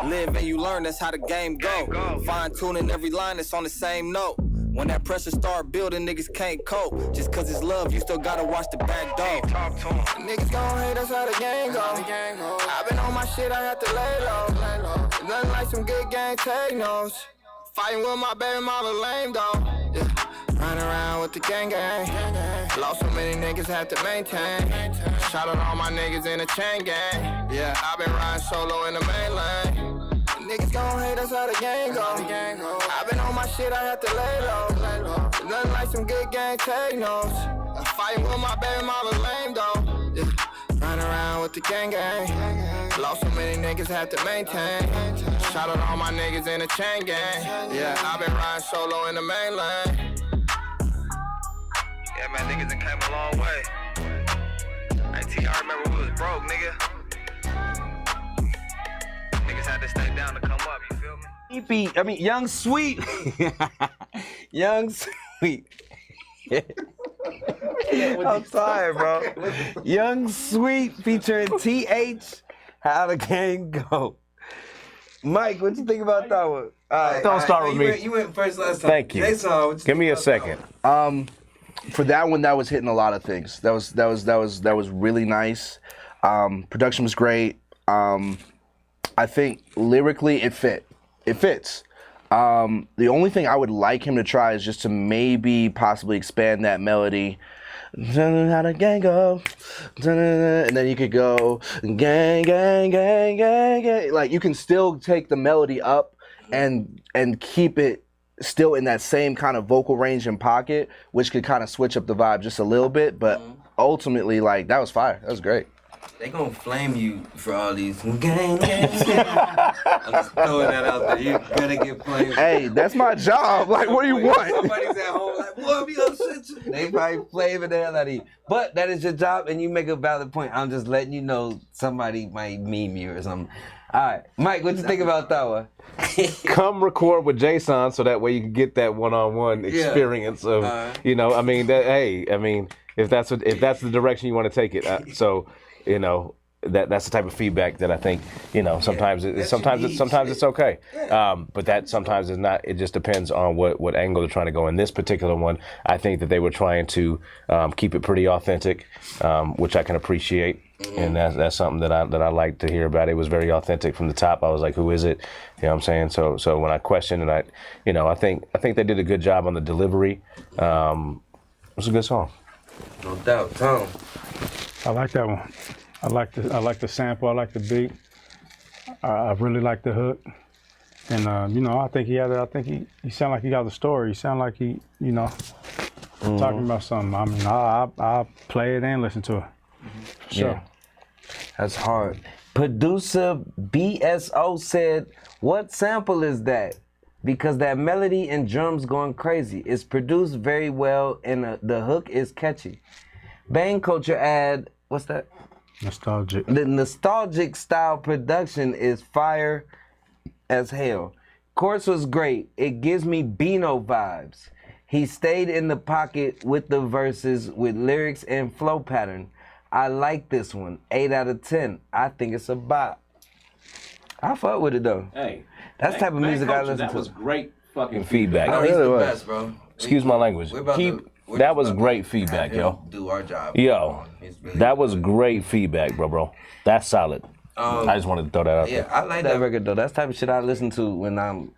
Live and you learn, that's how the game go. Fine-tuning every line that's on the same note. When that pressure start building, niggas can't cope. Just cause it's love, you still gotta watch the back door.
Niggas gon' hate, that's how the game go. I been on my shit, I had to lay low. Nothing like some good game, take notes. Fighting with my baby mama lame though. Yeah. Run around with the gang. Lost so many niggas, had to maintain. Shout out all my niggas in the chain gang. Yeah, I been riding solo in the main lane. Niggas gon' hate, that's how the game go. I been on my shit, I had to lay low. Nothing like some good game, take notes. I'm fighting with my baby mama lame though. Yeah. Run around with the gang. Lost so many niggas, had to maintain. Shout out all my niggas in the chain gang. Yeah, I been riding solo in the main lane.
Yeah, man, niggas done came a long way. Hey, T, I remember we was broke, nigga. Niggas had to stay down to come up, you feel me?
Young Sweet. Young Sweet. I'm sorry, bro. Young Sweet featuring TH, How the Game Go. Mike, what you think about that one?
Don't start with me.
You went first last time.
Thank you.
Jason,
give me a second.
For that one, that was hitting a lot of things. That was really nice. Production was great. I think lyrically it fits. The only thing I would like him to try is just to maybe possibly expand that melody. How the gang go, and then you could go gang, gang, gang, gang, gang. Like you can still take the melody up and keep it still in that same kind of vocal range and pocket, which could kind of switch up the vibe just a little bit. But ultimately, like that was fire. That was great.
They gonna flame you for all these gang, gang, gang. I'm just throwing that out there. You gotta get flamed.
Hey, that's my job. Like, what do you want?
Somebody's at home like, boy, be upset. They probably flavor the hell out of you. But that is your job, and you make a valid point. I'm just letting you know somebody might meme you or something. All right, Mike, what you think about that one?
Come record with JSON so that way you can get that one-on-one experience of, you know, I mean, if that's the direction you want to take it, so. You know, that's the type of feedback that I think, you know, sometimes it's okay. But that sometimes is not. It just depends on what angle they're trying to go. In this particular one, I think that they were trying to keep it pretty authentic, which I can appreciate. And that's something that I like to hear about. It was very authentic from the top. I was like, who is it? You know what I'm saying? So when I questioned and I think they did a good job on the delivery. It was a good song.
No doubt, Tom.
I like that one. I like the sample. I like the beat. I really like the hook. And you know, I think he sound like he got the story. He sound like he, you know, talking about something. I mean, I play it and listen to it. For sure.
Yeah. That's hard. Producer BSO said, "What sample is that? Because that melody and drums going crazy. It's produced very well and the hook is catchy." Bang Culture add, what's that?
Nostalgic.
The nostalgic style production is fire as hell. Chorus was great. It gives me Beano vibes. He stayed in the pocket with the verses with lyrics and flow pattern. I like this one. 8 out of 10. I think it's a bop. I fuck with it though.
Hey.
That's the type of music I listen to.
That was great fucking feedback.
No, he's the best, bro.
Excuse my language. That was great feedback, yo.
Do our job.
Yo, that was great feedback, bro. That's solid. I just wanted to throw that out there.
Yeah, I like that record though. That's the type of shit I listen to when I'm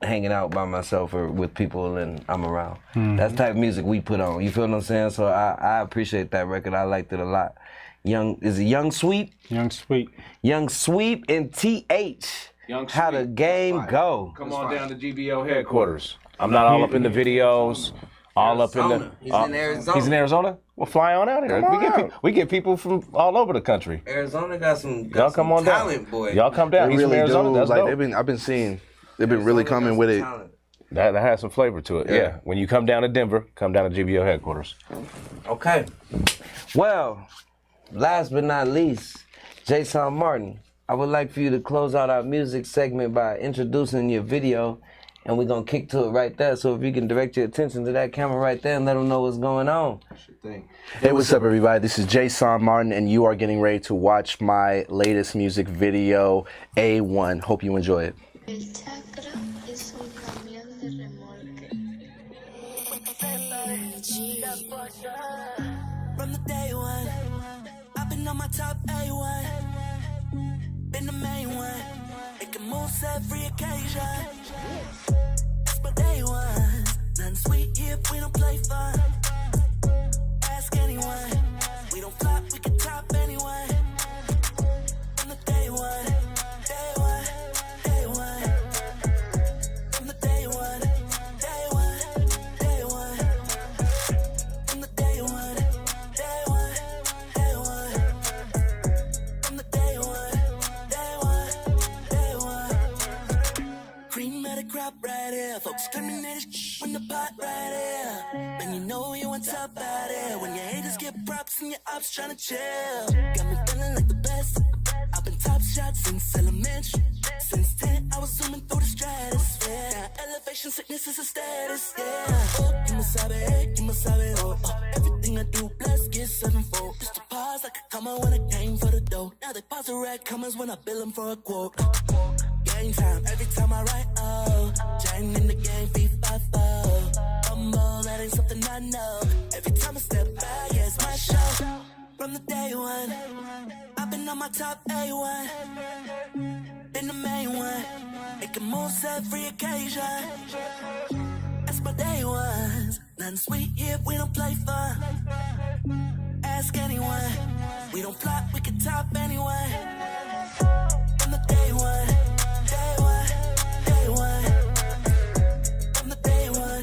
hanging out by myself or with people and I'm around. That's the type of music we put on. You feel what I'm saying? So I appreciate that record. I liked it a lot. Is it Young Sweep?
Young Sweep.
Young Sweep and TH. How the game go?
Come on down to GBO headquarters. I'm not all up in the videos. All up in the.
He's in Arizona.
He's in Arizona. Well, fly on out here. We get people from all over the country.
Arizona got some.
Y'all come on
talent,
down.
Boy.
Y'all come down.
They
He's
really
from Arizona.
do.
That's
like
dope.
I've been seeing. They've been really coming with it.
Talent.
That has some flavor to it. Yeah. When you come down to Denver, come down to GBO headquarters.
Okay. Well, last but not least, Jason Martin. I would like for you to close out our music segment by introducing your video, and we're going to kick to it right there. So if you can direct your attention to that camera right there and let them know what's going on.
Sure thing. Hey, what's up, everybody? This is Jason Martin, and you are getting ready to watch my latest music video, A1. Hope you enjoy it.
From the day one, I've been on my top A1. Been the main one, making moves every occasion. It's my day one, nothing sweet here if we don't play fun. Ask anyone, we don't flop, we can top anyone. From the day one, day one, day one. From the day one, day one, day one. From the day one, day one, day one. From the day one. Cream of the crop right here. Folks terminated from the pot right here. And you know you on top out here. When your haters get props and your ops tryna chill. Got me feeling like the best. I've been top shot since elementary. Since 10, I was zooming through the stratosphere. Now elevation sickness is a status, yeah. Oh, you must have it, you must have it, oh. Everything I do, bless, get sevenfold. Just a pause like a comma when I came for the dough. Now they pause the red commas when I bill them for a quote. Game time, every time I write, oh. Chain in the game, B5-0. Humble, that ain't something I know. Every time I step back, yeah, it's my show. From the day one, I've been on my top A1. been the main one. Making moves every occasion. That's my day ones. Nothing sweet here, we don't play fun. Ask anyone. We don't flop, we can top anyone. From the day one, day one, day one. From the day one,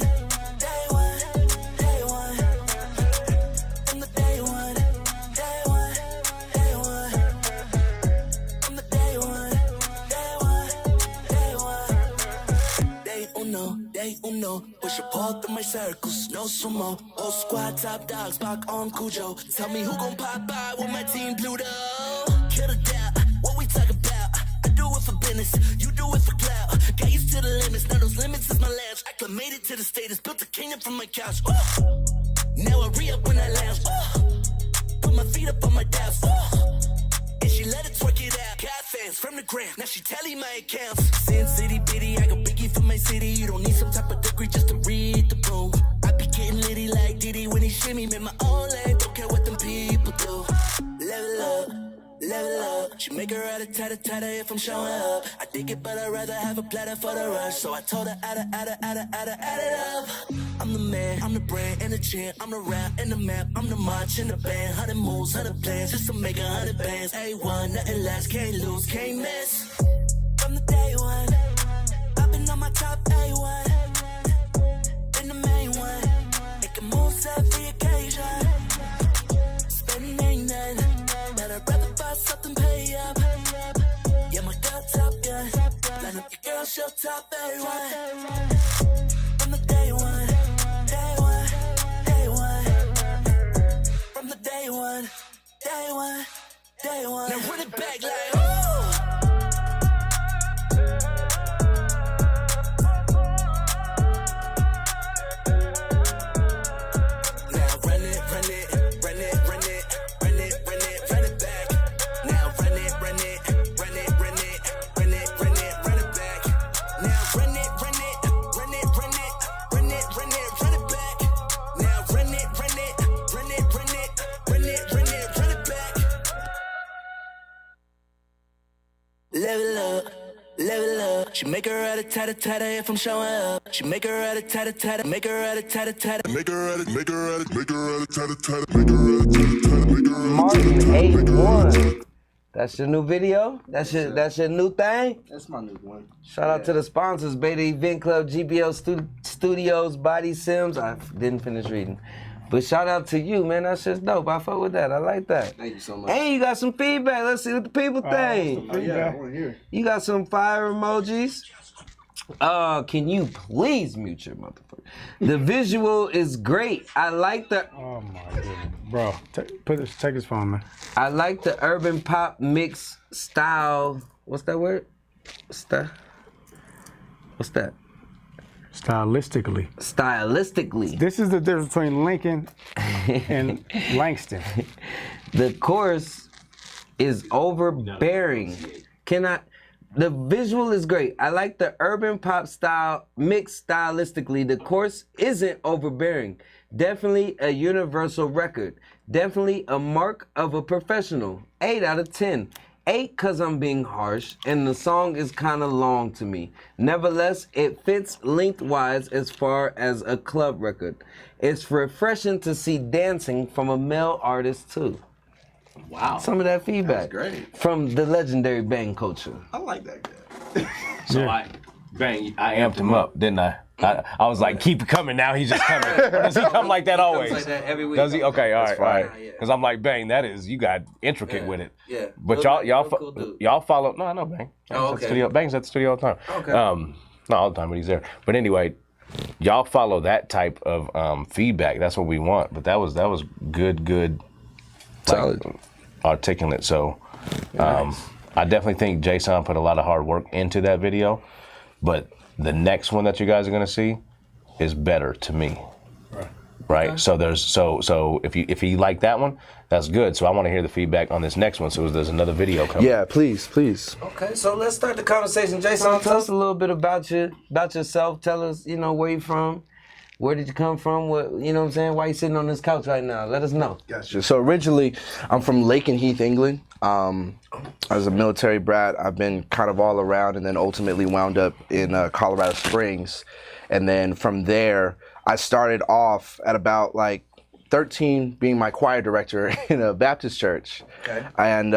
day one, day one. From the day one, day one, day one. From the day one, day one, day one. Day uno. Push a pole through my circles, no sumo. Old squad, top dogs, back on Cujo. Tell me who gon' pop by with my team Pluto. Kill the doubt, what we talk about? I do it for business, you do it for clout. Got used to the limits, now those limits is my lounge. Acclimated to the status, built a kingdom from my couch. Ooh. Now I re-up when I lounge. Ooh. Put my feet up on my doubts. And she let it twerk it out. Got fans from the gram, now she tally my accounts. Sin City bitty, I got Biggie for my city. You don't need some type of degree just to read the room. I be getting litty like Diddy when he shimmy. Make my own lane, don't care what them people do. Level up, level up. She make her out of tighter if I'm showing up. I dig it, but I'd rather have a platter for the rush. So I told her, add it up. I'm the man, I'm the brand and the champ. I'm the rap and the map, I'm the march and the band. 100 moves, 100 plans, just to make 100 bands. A1, nothing less, can't lose, can't miss. From the day one, I've been on my top A1. Been the main one, making moves every occasion. Spending ain't none, but I'd rather buy something, pay up. Yeah, my girl top gun, line up your girl, she'll top A1. From the day one, day one, day one. From the day one, day one, day one. Now run it back like, oh. Level up. She make her out of tighter if I'm showing up. She make her out of tighter, make her out of tighter. Make her out of tighter,
Martin 81. That's your new video? That's your new thing?
That's my new one.
Shout out to the sponsors, Beta Event Club, GBO Studios, Body Sims. I didn't finish reading. But shout out to you, man. That's just dope. I fuck with that. I like that.
Thank you so much.
And you got some feedback. Let's see what the people think.
Oh, yeah, I want to hear.
You got some fire emojis. Can you please mute your motherfucker? The visual is great. I like the.
Oh my goodness, bro! Take his phone, man.
I like the urban pop mix style. What's that word? What's that?
Stylistically.
Stylistically.
This is the difference between Lincoln and Langston.
The chorus is overbearing. The visual is great. I like the urban pop style mixed stylistically. The chorus isn't overbearing. Definitely a universal record. Definitely a mark of a professional. 8 out of 10. 8 cause I'm being harsh and the song is kind of long to me. Nevertheless, it fits lengthwise as far as a club record. It's refreshing to see dancing from a male artist too.
Wow.
Some of that feedback.
That's great.
From the legendary Bang Culture.
I like that guy.
So I amped him up, didn't I? I was like, keep coming now. He's just coming. Or does he come like that always?
He comes like that every week.
Does he? Okay, all right.
Yeah.
Because I'm like, Bang, you got intricate with it.
Yeah.
But y'all follow. No, I know Bang.
Oh, okay.
Bang's at the studio all the time.
Okay.
Not all the time, but he's there. But anyway, y'all follow that type of feedback. That's what we want. But that was good.
Solid.
Articulate. So I definitely think JSON put a lot of hard work into that video. But the next one that you guys are gonna see is better to me. Right. Okay. So if you like that one, that's good. So I want to hear the feedback on this next one. So there's another video coming.
Yeah, please.
Okay, so let's start the conversation. JSON, tell us a little bit about yourself. Tell us, where you from. Where did you come from? What, you know what I'm saying? Why you sitting on this couch right now? Let us know.
Gotcha. So originally, I'm from Lakenheath, England. I was a military brat. I've been kind of all around, and then ultimately wound up in Colorado Springs. And then from there, I started off at about like 13 being my choir director in a Baptist church. Okay. And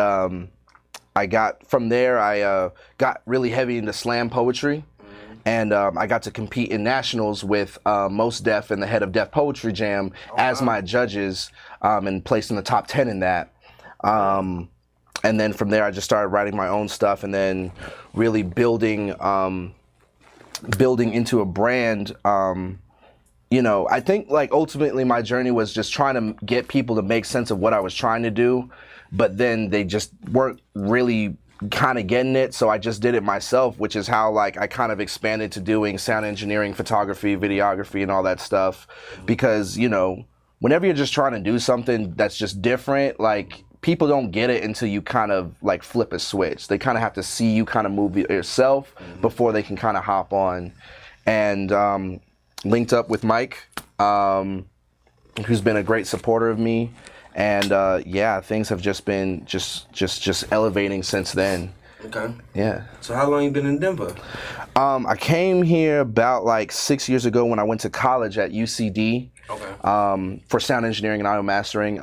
I got, from there, I got really heavy into slam poetry. And I got to compete in nationals with Most Def and the head of Def Poetry Jam as my judges, and placed in the top 10 in that. And then from there, I just started writing my own stuff, and then really building into a brand. You know, I think like ultimately my journey was just trying to get people to make sense of what I was trying to do, but then they just weren't really kind of getting it, so I just did it myself, which is how like I kind of expanded to doing sound engineering, photography, videography, and all that stuff. Because, you know, whenever you're just trying to do something that's just different, like people don't get it until you kind of like flip a switch. They kind of have to see you kind of move yourself before they can kind of hop on. And linked up with Mike, who's been a great supporter of me. And yeah, things have just been just elevating since then.
Okay.
Yeah.
So how long you been in Denver?
I came here about like 6 years ago when I went to college at UCD. Okay. For sound engineering and audio mastering.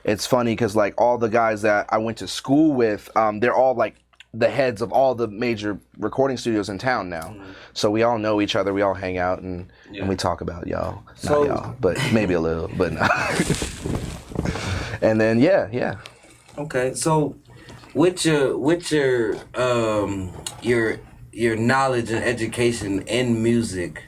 It's funny because like all the guys that I went to school with, they're all like the heads of all the major recording studios in town now. So we all know each other, we all hang out, and we talk about y'all.
So,
not y'all, but maybe a little, but no. And then yeah.
Okay, so with your knowledge and education in music,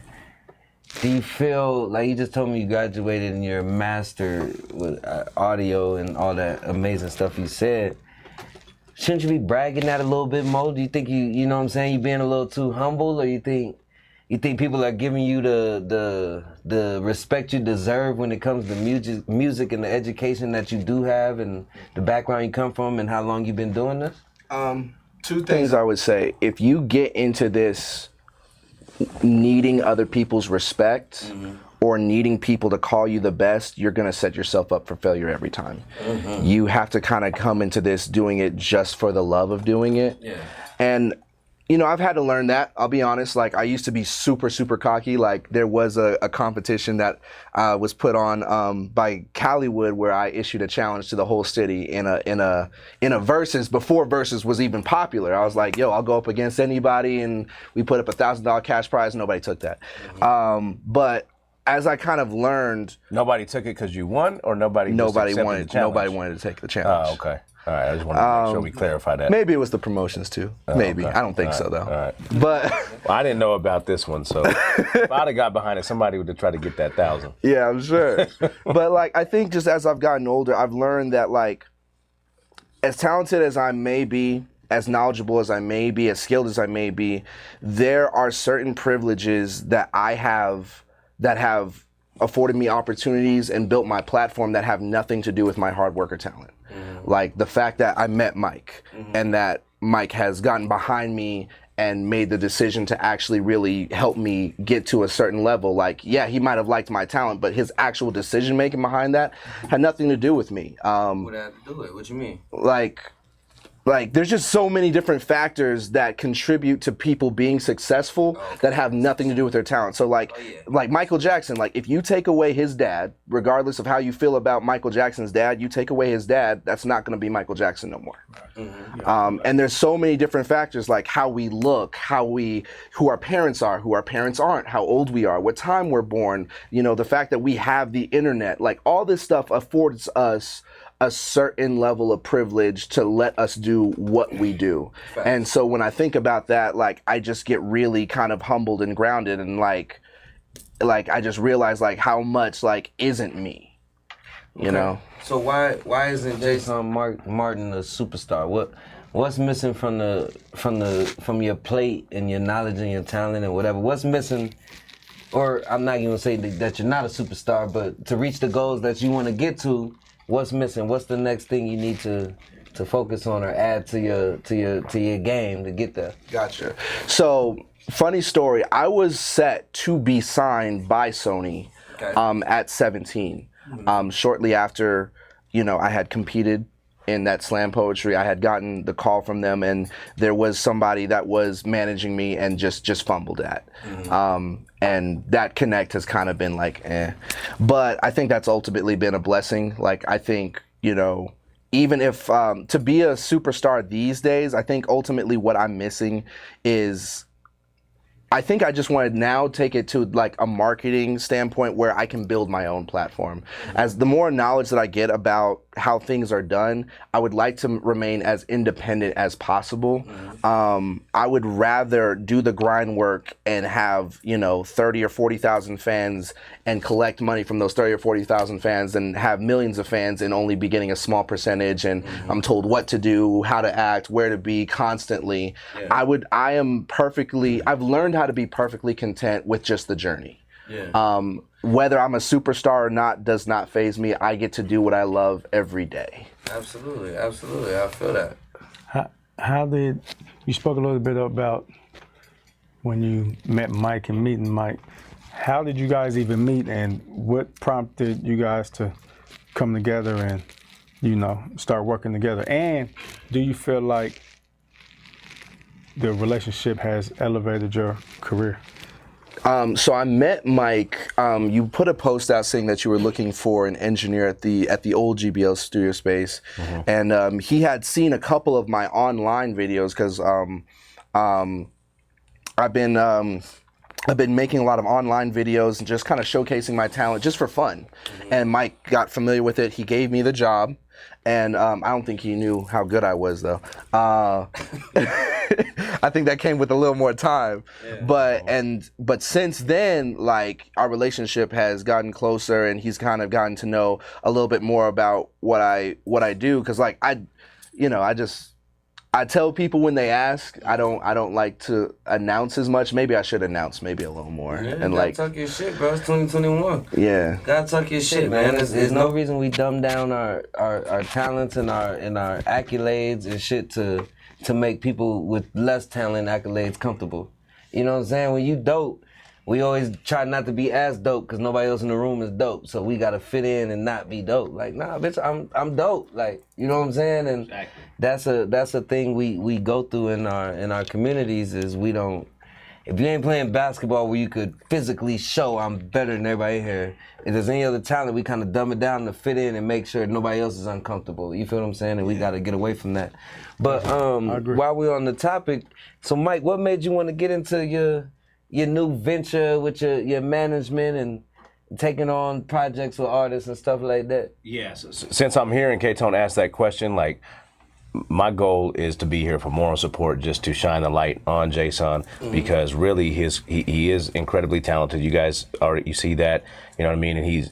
do you feel like you just told me you graduated in your master with audio and all that amazing stuff you said? Shouldn't you be bragging that a little bit more? Do you think you know what I'm saying, you being a little too humble, or you think people are giving you the respect you deserve when it comes to music and the education that you do have and the background you come from and how long you've been doing this?
Two things I would say. If you get into this needing other people's respect or needing people to call you the best, you're gonna set yourself up for failure every time. You have to kind of come into this doing it just for the love of doing it. Yeah. And you know, I've had to learn that. I'll be honest. Like, I used to be super, super cocky. Like, there was a competition that was put on by Callywood where I issued a challenge to the whole city in a versus before versus was even popular. I was like, yo, I'll go up against anybody, and we put up $1,000 cash prize. Nobody took that. But as I kind of learned,
nobody took it because you won, or nobody
wanted to take the challenge.
Oh, okay. All right, I just wanted to make sure we clarify that.
Maybe it was the promotions too. Maybe. Okay. I don't think so though.
All right.
But
well, I didn't know about this one, so if I'd have got behind it, somebody would have tried to get that 1,000.
Yeah, I'm sure. But like, I think just as I've gotten older, I've learned that like, as talented as I may be, as knowledgeable as I may be, as skilled as I may be, there are certain privileges that I have that have afforded me opportunities and built my platform that have nothing to do with my hard work or talent. Like the fact that I met Mike and that Mike has gotten behind me and made the decision to actually really help me get to a certain level. Like, yeah, he might have liked my talent, but his actual decision making behind that had nothing to do with me.
What had to do with it? What you mean?
Like there's just so many different factors that contribute to people being successful that have nothing to do with their talent. So like Michael Jackson, like if you take away his dad, regardless of how you feel about Michael Jackson's dad, you take away his dad, that's not going to be Michael Jackson no more. And there's so many different factors, like how we look, who our parents are, who our parents aren't, how old we are, what time we're born, you know, the fact that we have the internet, like all this stuff affords us a certain level of privilege to let us do what we do. And so when I think about that, like I just get really kind of humbled and grounded, and like I just realize like how much like isn't me, you know?
So why isn't Jason Martin a superstar? What's missing from your plate and your knowledge and your talent and whatever? What's missing? Or I'm not even gonna say that you're not a superstar, but to reach the goals that you want to get to, what's missing? What's the next thing you need to focus on or add to your game to get there?
Gotcha. So funny story. I was set to be signed by Sony at 17. Shortly after, I had competed in that slam poetry, I had gotten the call from them, and there was somebody that was managing me and just fumbled at. And that connect has kind of been like, eh. But I think that's ultimately been a blessing. Like, I think, even if to be a superstar these days, I think ultimately what I'm missing is, I think I just want to now take it to like a marketing standpoint where I can build my own platform. As the more knowledge that I get about how things are done, I would like to remain as independent as possible. I would rather do the grind work and have, 30 or 40,000 fans and collect money from those 30 or 40,000 fans than have millions of fans and only be getting a small percentage, and I'm told what to do, how to act, where to be constantly. I've learned how to be perfectly content with just the journey. Whether I'm a superstar or not does not faze me. I get to do what I love every day.
Absolutely. I feel that.
How did you spoke a little bit about when you met Mike and meeting Mike? How did you guys even meet, and what prompted you guys to come together and start working together? And do you feel like the relationship has elevated your career?
So I met Mike. You put a post out saying that you were looking for an engineer at the old GBL studio space, and he had seen a couple of my online videos because I've been making a lot of online videos and just kind of showcasing my talent just for fun. And Mike got familiar with it. He gave me the job. And I don't think he knew how good I was, though. I think that came with a little more time. But since then, like, our relationship has gotten closer, and he's kind of gotten to know a little bit more about what I do. Because like I tell people when they ask. I don't like to announce as much. Maybe I should announce maybe a little more.
Yeah,
and
gotta talk your shit, bro. It's 2021.
Yeah.
Gotta talk your shit, man. There's no reason we dumb down our talents and our accolades and shit to make people with less talent and accolades comfortable. You know what I'm saying? When you dope, we always try not to be as dope because nobody else in the room is dope. So we gotta fit in and not be dope. Like, nah, bitch, I'm dope. Like, you know what I'm saying? And exactly. that's a thing we go through in our communities is we don't. If you ain't playing basketball where you could physically show I'm better than everybody here, if there's any other talent, we kind of dumb it down to fit in and make sure nobody else is uncomfortable. You feel what I'm saying? And we got to get away from that. But while we're on the topic, so Mike, what made you want to get into your new venture with your management and taking on projects with artists and stuff like that?
Yes. Since I'm here and KTONE asked that question, like, my goal is to be here for moral support, just to shine the light on JSON, because really he is incredibly talented. You guys you see that, you know what I mean? And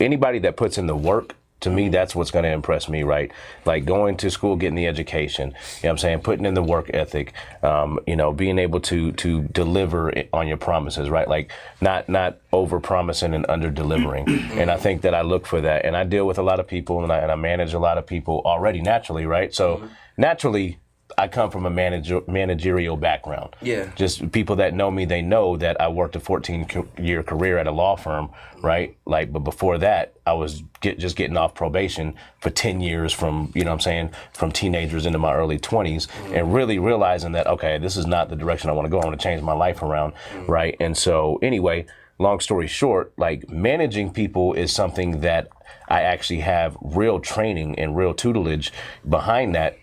anybody that puts in the work, to me, that's what's going to impress me, right? Like going to school, getting the education, you know what I'm saying? Putting in the work ethic, being able to deliver on your promises, right? Like not over promising and under delivering. And I think that I look for that. And I deal with a lot of people and I manage a lot of people already naturally, right? So naturally, I come from a managerial background.
Yeah.
Just people that know me, they know that I worked a 14-year career at a law firm, right? Like, but before that, I was just getting off probation for 10 years from, you know what I'm saying, from teenagers into my early 20s, and really realizing that, okay, this is not the direction I want to go. I want to change my life around, right? And so anyway, long story short, like managing people is something that I actually have real training and real tutelage behind that.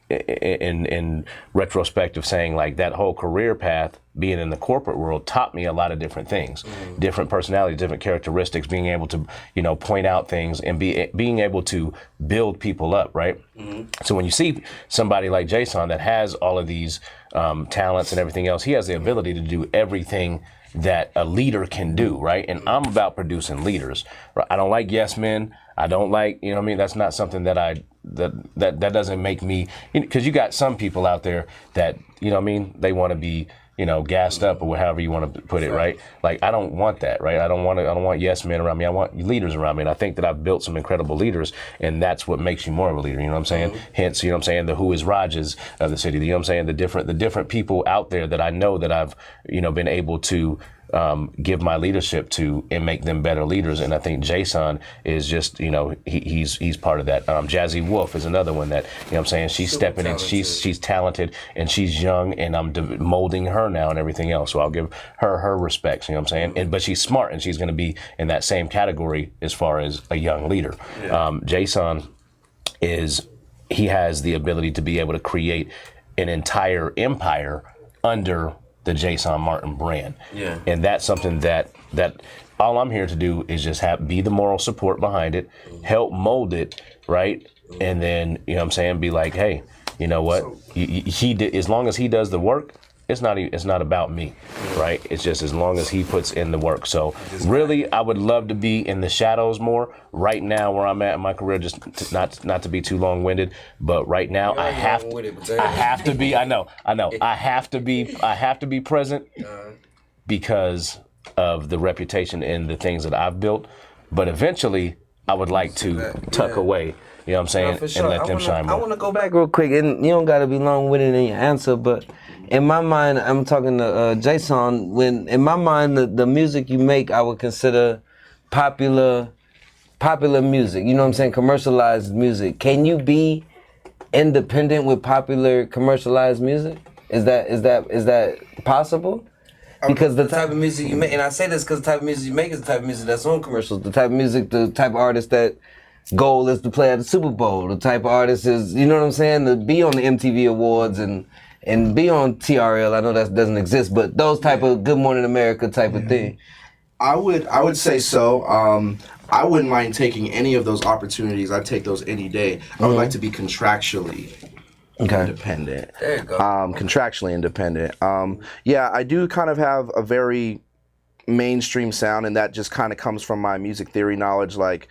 In retrospect of saying, like, that whole career path being in the corporate world taught me a lot of different things, different personalities, different characteristics, being able to, point out things and being able to build people up, right? So when you see somebody like JSON that has all of these talents and everything else, he has the ability to do everything that a leader can do, right? And I'm about producing leaders. Right? I don't like yes men. I don't like, you know what I mean? That's not something that that doesn't make me, because you got some people out there that, you know what I mean? They want to be gassed up or however you want to put it, right? Like I don't want that, right? I don't want yes men around me. I want leaders around me, and I think that I've built some incredible leaders, and that's what makes you more of a leader. You know what I'm saying? Hence, you know what I'm saying, the Who Is Rajas of the city. You know what I'm saying? The different people out there that I know that I've been able to give my leadership to and make them better leaders. And I think JSON is just, he's part of that. Jazzy Wolf is another one that, she's super stepping talented. In. She's talented and she's young, and I'm molding her now and everything else. So I'll give her respects, you know what I'm saying? But she's smart, and she's going to be in that same category as far as a young leader. Yeah. JSON he has the ability to be able to create an entire empire under the Jason Martin brand. Yeah. And that's something that all I'm here to do is just be the moral support behind it, help mold it, right? And then, be like, hey, you know what? He did, as long as he does the work, it's not about me, right? It's just as long as he puts in the work. So really, I would love to be in the shadows more. Right now, where I'm at in my career, just not to be too long-winded, but right now I have to be. I know. I have to be present because of the reputation and the things that I've built. But eventually, I would like to tuck away. You know what I'm saying?
For sure.
And let them shine more.
I want to go back real quick, and you don't got to be long-winded in your answer, but in my mind, I'm talking to Jason. When in my mind, the music you make, I would consider popular music. You know what I'm saying? Commercialized music. Can you be independent with popular commercialized music? Is that possible? Because the type of music you make, and I say this because the type of music you make is the type of music that's on commercials. The type of music, the type of artist that goal is to play at the Super Bowl. The type of artist is, you know what I'm saying, to be on the MTV Awards and be on TRL. I know that doesn't exist, but those type of Good Morning America type of thing.
I would say so. I wouldn't mind taking any of those opportunities. I'd take those any day. I would like to be contractually independent.
There you go.
Contractually independent. Yeah, I do kind of have a very mainstream sound, and that just kind of comes from my music theory knowledge. Like,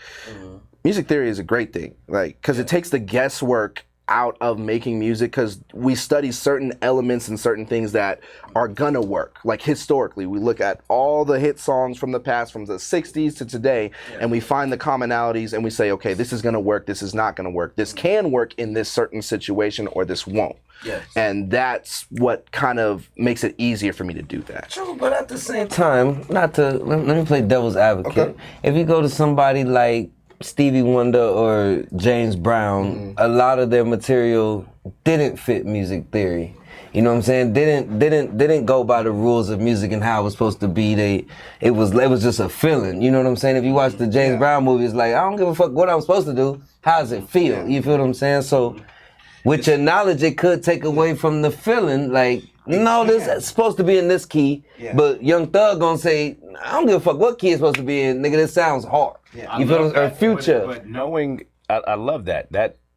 music theory is a great thing, like, because it takes the guesswork out of making music, because we study certain elements and certain things that are gonna work. Like historically, we look at all the hit songs from the past, from the 60s to today, and we find the commonalities and we say, okay, this is gonna work, this is not gonna work, this can work in this certain situation, or this won't. Yes. And that's what kind of makes it easier for me to do that.
True, but at the same time, let me play devil's advocate. Okay. If you go to somebody like Stevie Wonder or James Brown, a lot of their material didn't fit music theory. You know what I'm saying? Didn't go by the rules of music and how it was supposed to be. It was just a feeling. You know what I'm saying? If you watch the James Brown movie, it's like, I don't give a fuck what I'm supposed to do. How does it feel? You feel what I'm saying? So with your knowledge, it could take away from the feeling. Like, no, this is supposed to be in this key, but Young Thug gonna say, I don't give a fuck what key it's supposed to be in. Nigga, this sounds hard. Yeah. You feel or Future.
But knowing, I love that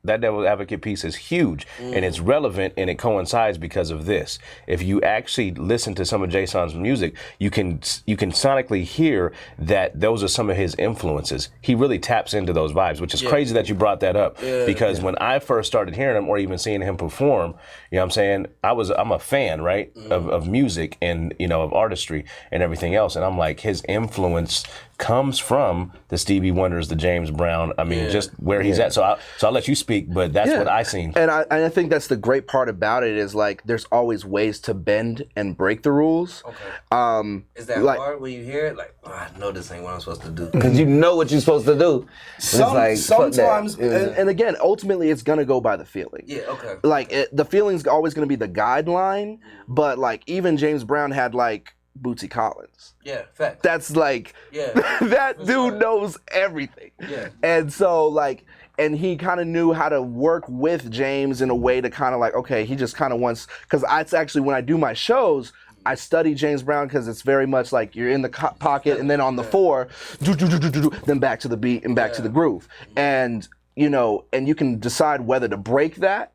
devil's advocate piece is huge, and it's relevant, and it coincides because of this. If you actually listen to some of Jason's music, you can sonically hear that those are some of his influences. He really taps into those vibes, which is crazy that you brought that up, because when I first started hearing him or even seeing him perform, you know what I'm saying, I'm a fan, right, of music and, of artistry and everything else, and I'm like, his influence comes from the Stevie Wonders, the James Brown. I mean, just where he's at. So I'll let you speak, but that's what I seen.
And I think that's the great part about it is, like, there's always ways to bend and break the rules.
Okay. Is that hard when you hear it? Like, I know this ain't what I'm supposed to do. Because you know what you're supposed to do.
Sometimes, and again, ultimately, it's gonna go by the feeling.
Yeah. Okay.
Like the feeling's always gonna be the guideline, but like even James Brown had like Bootsy Collins.
Yeah, fact.
That's like, that dude knows everything. Yeah. And so like, and he kind of knew how to work with James in a way to kind of like, okay, he just kind of wants, because it's actually when I do my shows, I study James Brown because it's very much like you're in the pocket and then on the 4, then back to the beat and back to the groove. And, and you can decide whether to break that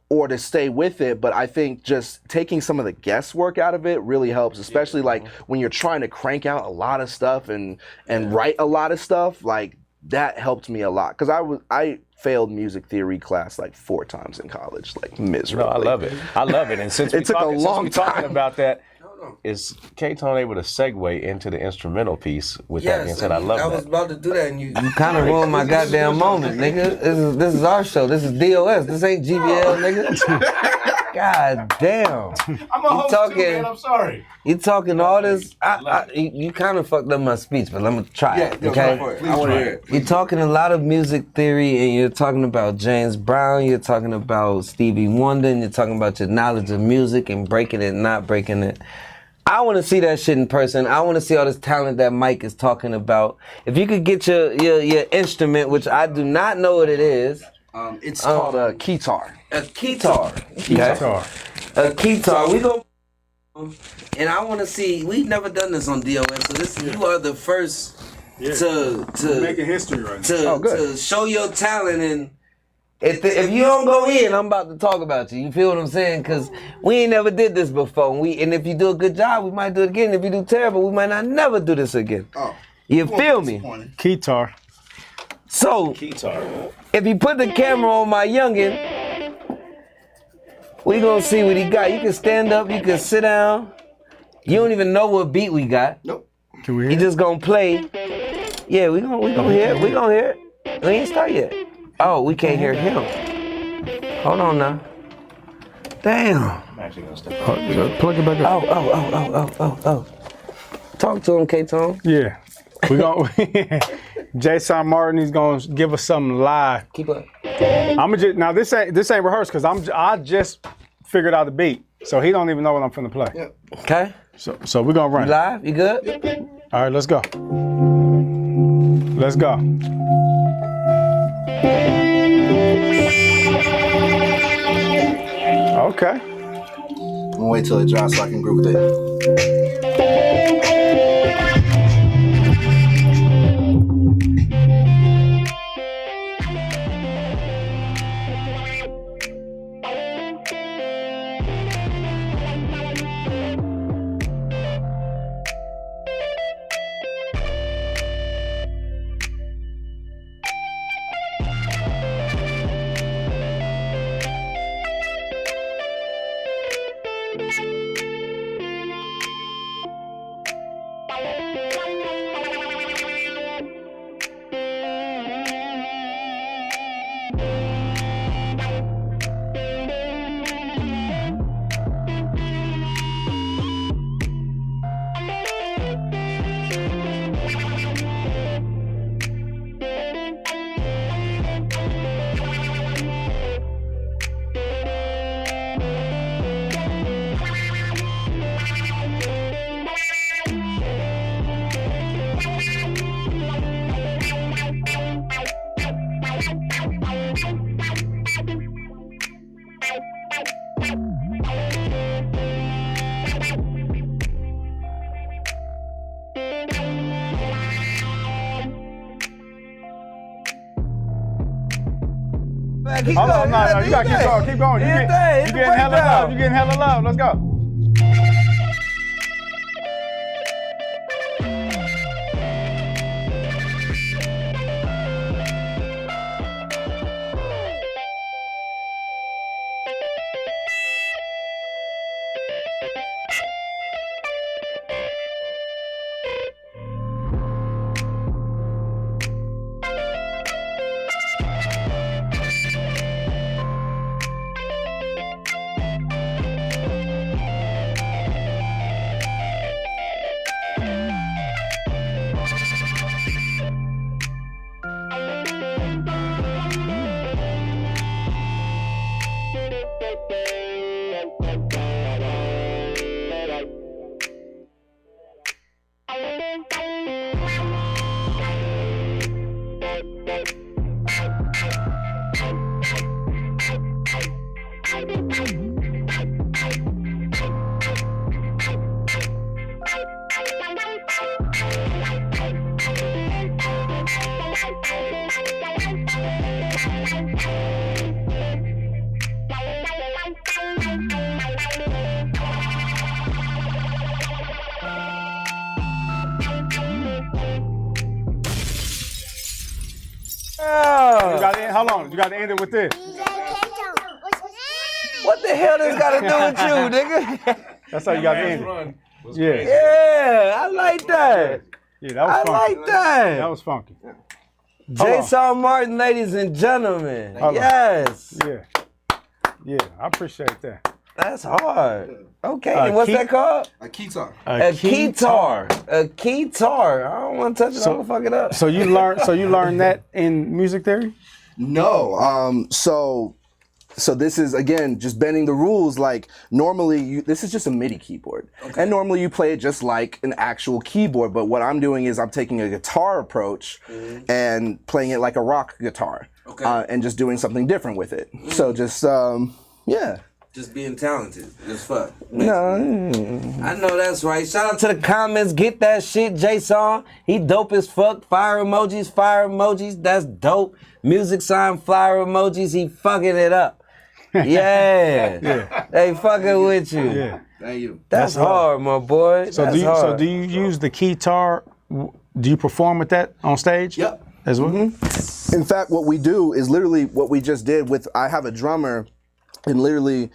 or to stay with it, but I think just taking some of the guesswork out of it really helps, especially like when you're trying to crank out a lot of stuff and write a lot of stuff, like that helped me a lot because I failed music theory class like 4 times in college, like miserably.
No, I love it. I love it. And since
it took a long time.
Talking about that, is KTONE able to segue into the instrumental piece? With that being said, I love that.
I was about to do that, and you kind of ruined my goddamn moment, nigga. This is our show. This is DOS. This ain't GBL, nigga. God damn.
I'm a host too, man. I'm sorry.
You talking all this? You kind of fucked up my speech, but let me try it. Okay.
I want to hear it.
You're talking a lot of music theory, and you're talking about James Brown. You're talking about Stevie Wonder, and you're talking about your knowledge of music and breaking it, not breaking it. I want to see that shit in person. I want to see all this talent that Mike is talking about. If you could get your instrument, which I do not know what it is.
It's called a keytar.
A keytar.
Keytar.
A keytar. We go, and I want to see. We've never done this on DOS, so this you are the first to
making history right
now. To show your talent, and if you don't go in, I'm about to talk about you. You feel what I'm saying? Because we ain't never did this before. And if you do a good job, we might do it again. If you do terrible, we might not never do this again. You feel me?
Keytar.
So, if you put the camera on my youngin', we gonna see what he got. You can stand up, you can sit down. You don't even know what beat we got.
Nope.
Can we hear
You just gonna play. Yeah, we gonna hear it. We gonna hear it. We ain't start yet. Oh, we can't hear him. Hold on now. Damn.
I'm actually gonna step up.
Plug it back up.
Oh. Talk to him, KTONE.
Yeah. We gonna JSON Martin, he's gonna give us something live.
Keep up.
I'ma just now this ain't rehearsed because I just figured out the beat. So he don't even know what I'm finna play.
Yep.
Okay.
So we're gonna run.
You live? You good?
All right, let's go. Let's go. Okay.
I'm gonna wait till it drops so I can group it.
Hold on, no, you gotta keep going, keep going. You getting hella love, you getting hella love. Let's go. You got to hold on. You got to end it with this.
What the hell this got to do with you, nigga?
That's how you got to end it. Yeah.
Yeah, I like that.
Yeah, that was funky.
I like that.
That was funky.
Jason Martin, ladies and gentlemen. Yes.
Yeah. Yeah, I appreciate that.
That's hard. Okay, and what's that called?
A keytar.
A keytar. A keytar. I don't want to touch it. I'm gonna fuck it up.
So you learned that in music theory?
No. So this is, again, just bending the rules. Like, normally, this is just a MIDI keyboard. Okay. And normally you play it just like an actual keyboard. But what I'm doing is I'm taking a guitar approach and playing it like a rock guitar. Okay. And just doing something different with it. So just, yeah.
Just being talented as fuck.
No.
I know that's right. Shout out to the comments. Get that shit, Jason. He dope as fuck. Fire emojis, fire emojis. That's dope. Music sign, flyer emojis. He fucking it up. Yeah. They fucking with you.
Yeah.
Thank you.
That's hard, my boy.
So do you use the keytar? Do you perform with that on stage?
Yep.
As well?
In fact, what we do is literally what we just did with, I have a drummer, and literally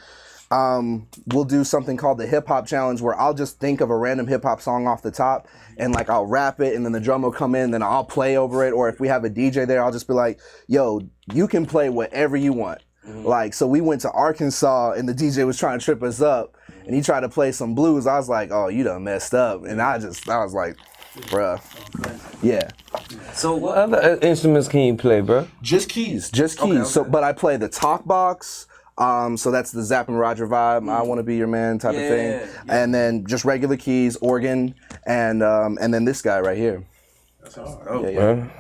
we'll do something called the hip hop challenge, where I'll just think of a random hip hop song off the top and like I'll rap it, and then the drum will come in, then I'll play over it. Or if we have a DJ there, I'll just be like, yo, you can play whatever you want. Like, so we went to Arkansas and the DJ was trying to trip us up and he tried to play some blues. I was like, oh, you done messed up. And I was like, bruh. Yeah.
So what other instruments can you play, bro?
Just keys. Okay. So, but I play the talk box. So that's the Zapp and Roger vibe. I want to be your man type of thing. Yeah. And then just regular keys, organ, and then this guy right here.
That's hard.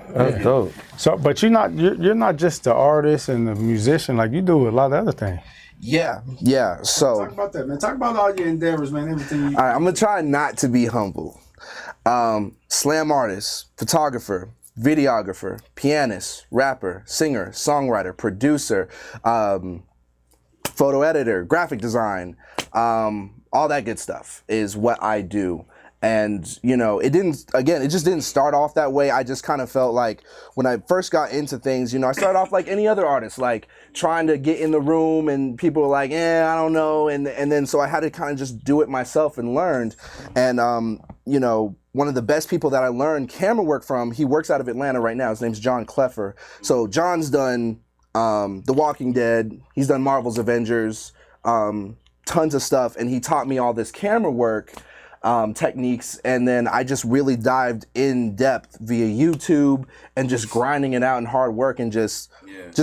That's dope.
So, but you're not just the artist and the musician. Like, you do a lot of other things.
Yeah. So
talk about that, man. Talk about all your endeavors, man. Everything.
All right, I'm gonna try not to be humble. Slam artist, photographer, videographer, pianist, rapper, singer, songwriter, producer, photo editor, graphic design, all that good stuff is what I do. And, you know, it just didn't start off that way. I just kind of felt like when I first got into things, you know, I started off like any other artist, like trying to get in the room and people were like, I don't know. And then so I had to kind of just do it myself and learned. And, you know, one of the best people that I learned camera work from, he works out of Atlanta right now. His name's John Cleffer. So John's done The Walking Dead. He's done Marvel's Avengers, tons of stuff. And he taught me all this camera work techniques, and then I just really dived in depth via YouTube and just grinding it out in hard work and just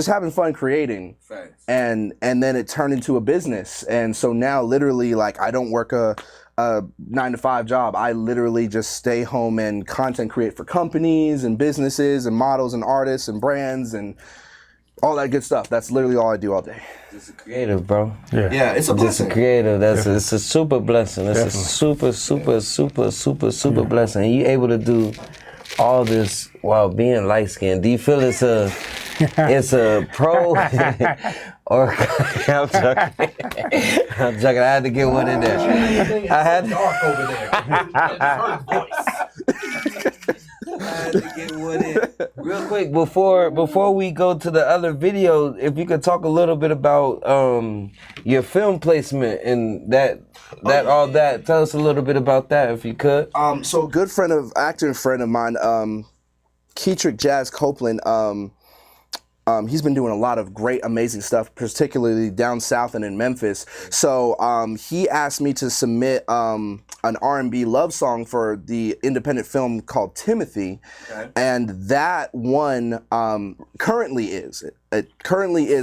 having fun creating.
Facts.
And then it turned into a business. And so now literally, like, I don't work a 9-to-5 job. I literally just stay home and content create for companies and businesses and models and artists and brands and all that good stuff. That's literally all I do all day.
Just a creative, bro.
Yeah, it's a blessing.
Just a creative. It's a super blessing. It's a super blessing. And you able to do all this while being light skinned. Do you feel it's a pro or I'm joking. I'm joking. I had to get one in there. I had to
dark over there.
I had to get one in. Real quick, before we go to the other video, if you could talk a little bit about your film placement and all that. Tell us a little bit about that, if you could.
So a good actor and friend of mine, Keetrick Jazz Copeland, he's been doing a lot of great, amazing stuff, particularly down south and in Memphis. So he asked me to submit an R&B love song for the independent film called Timothy, and that one currently is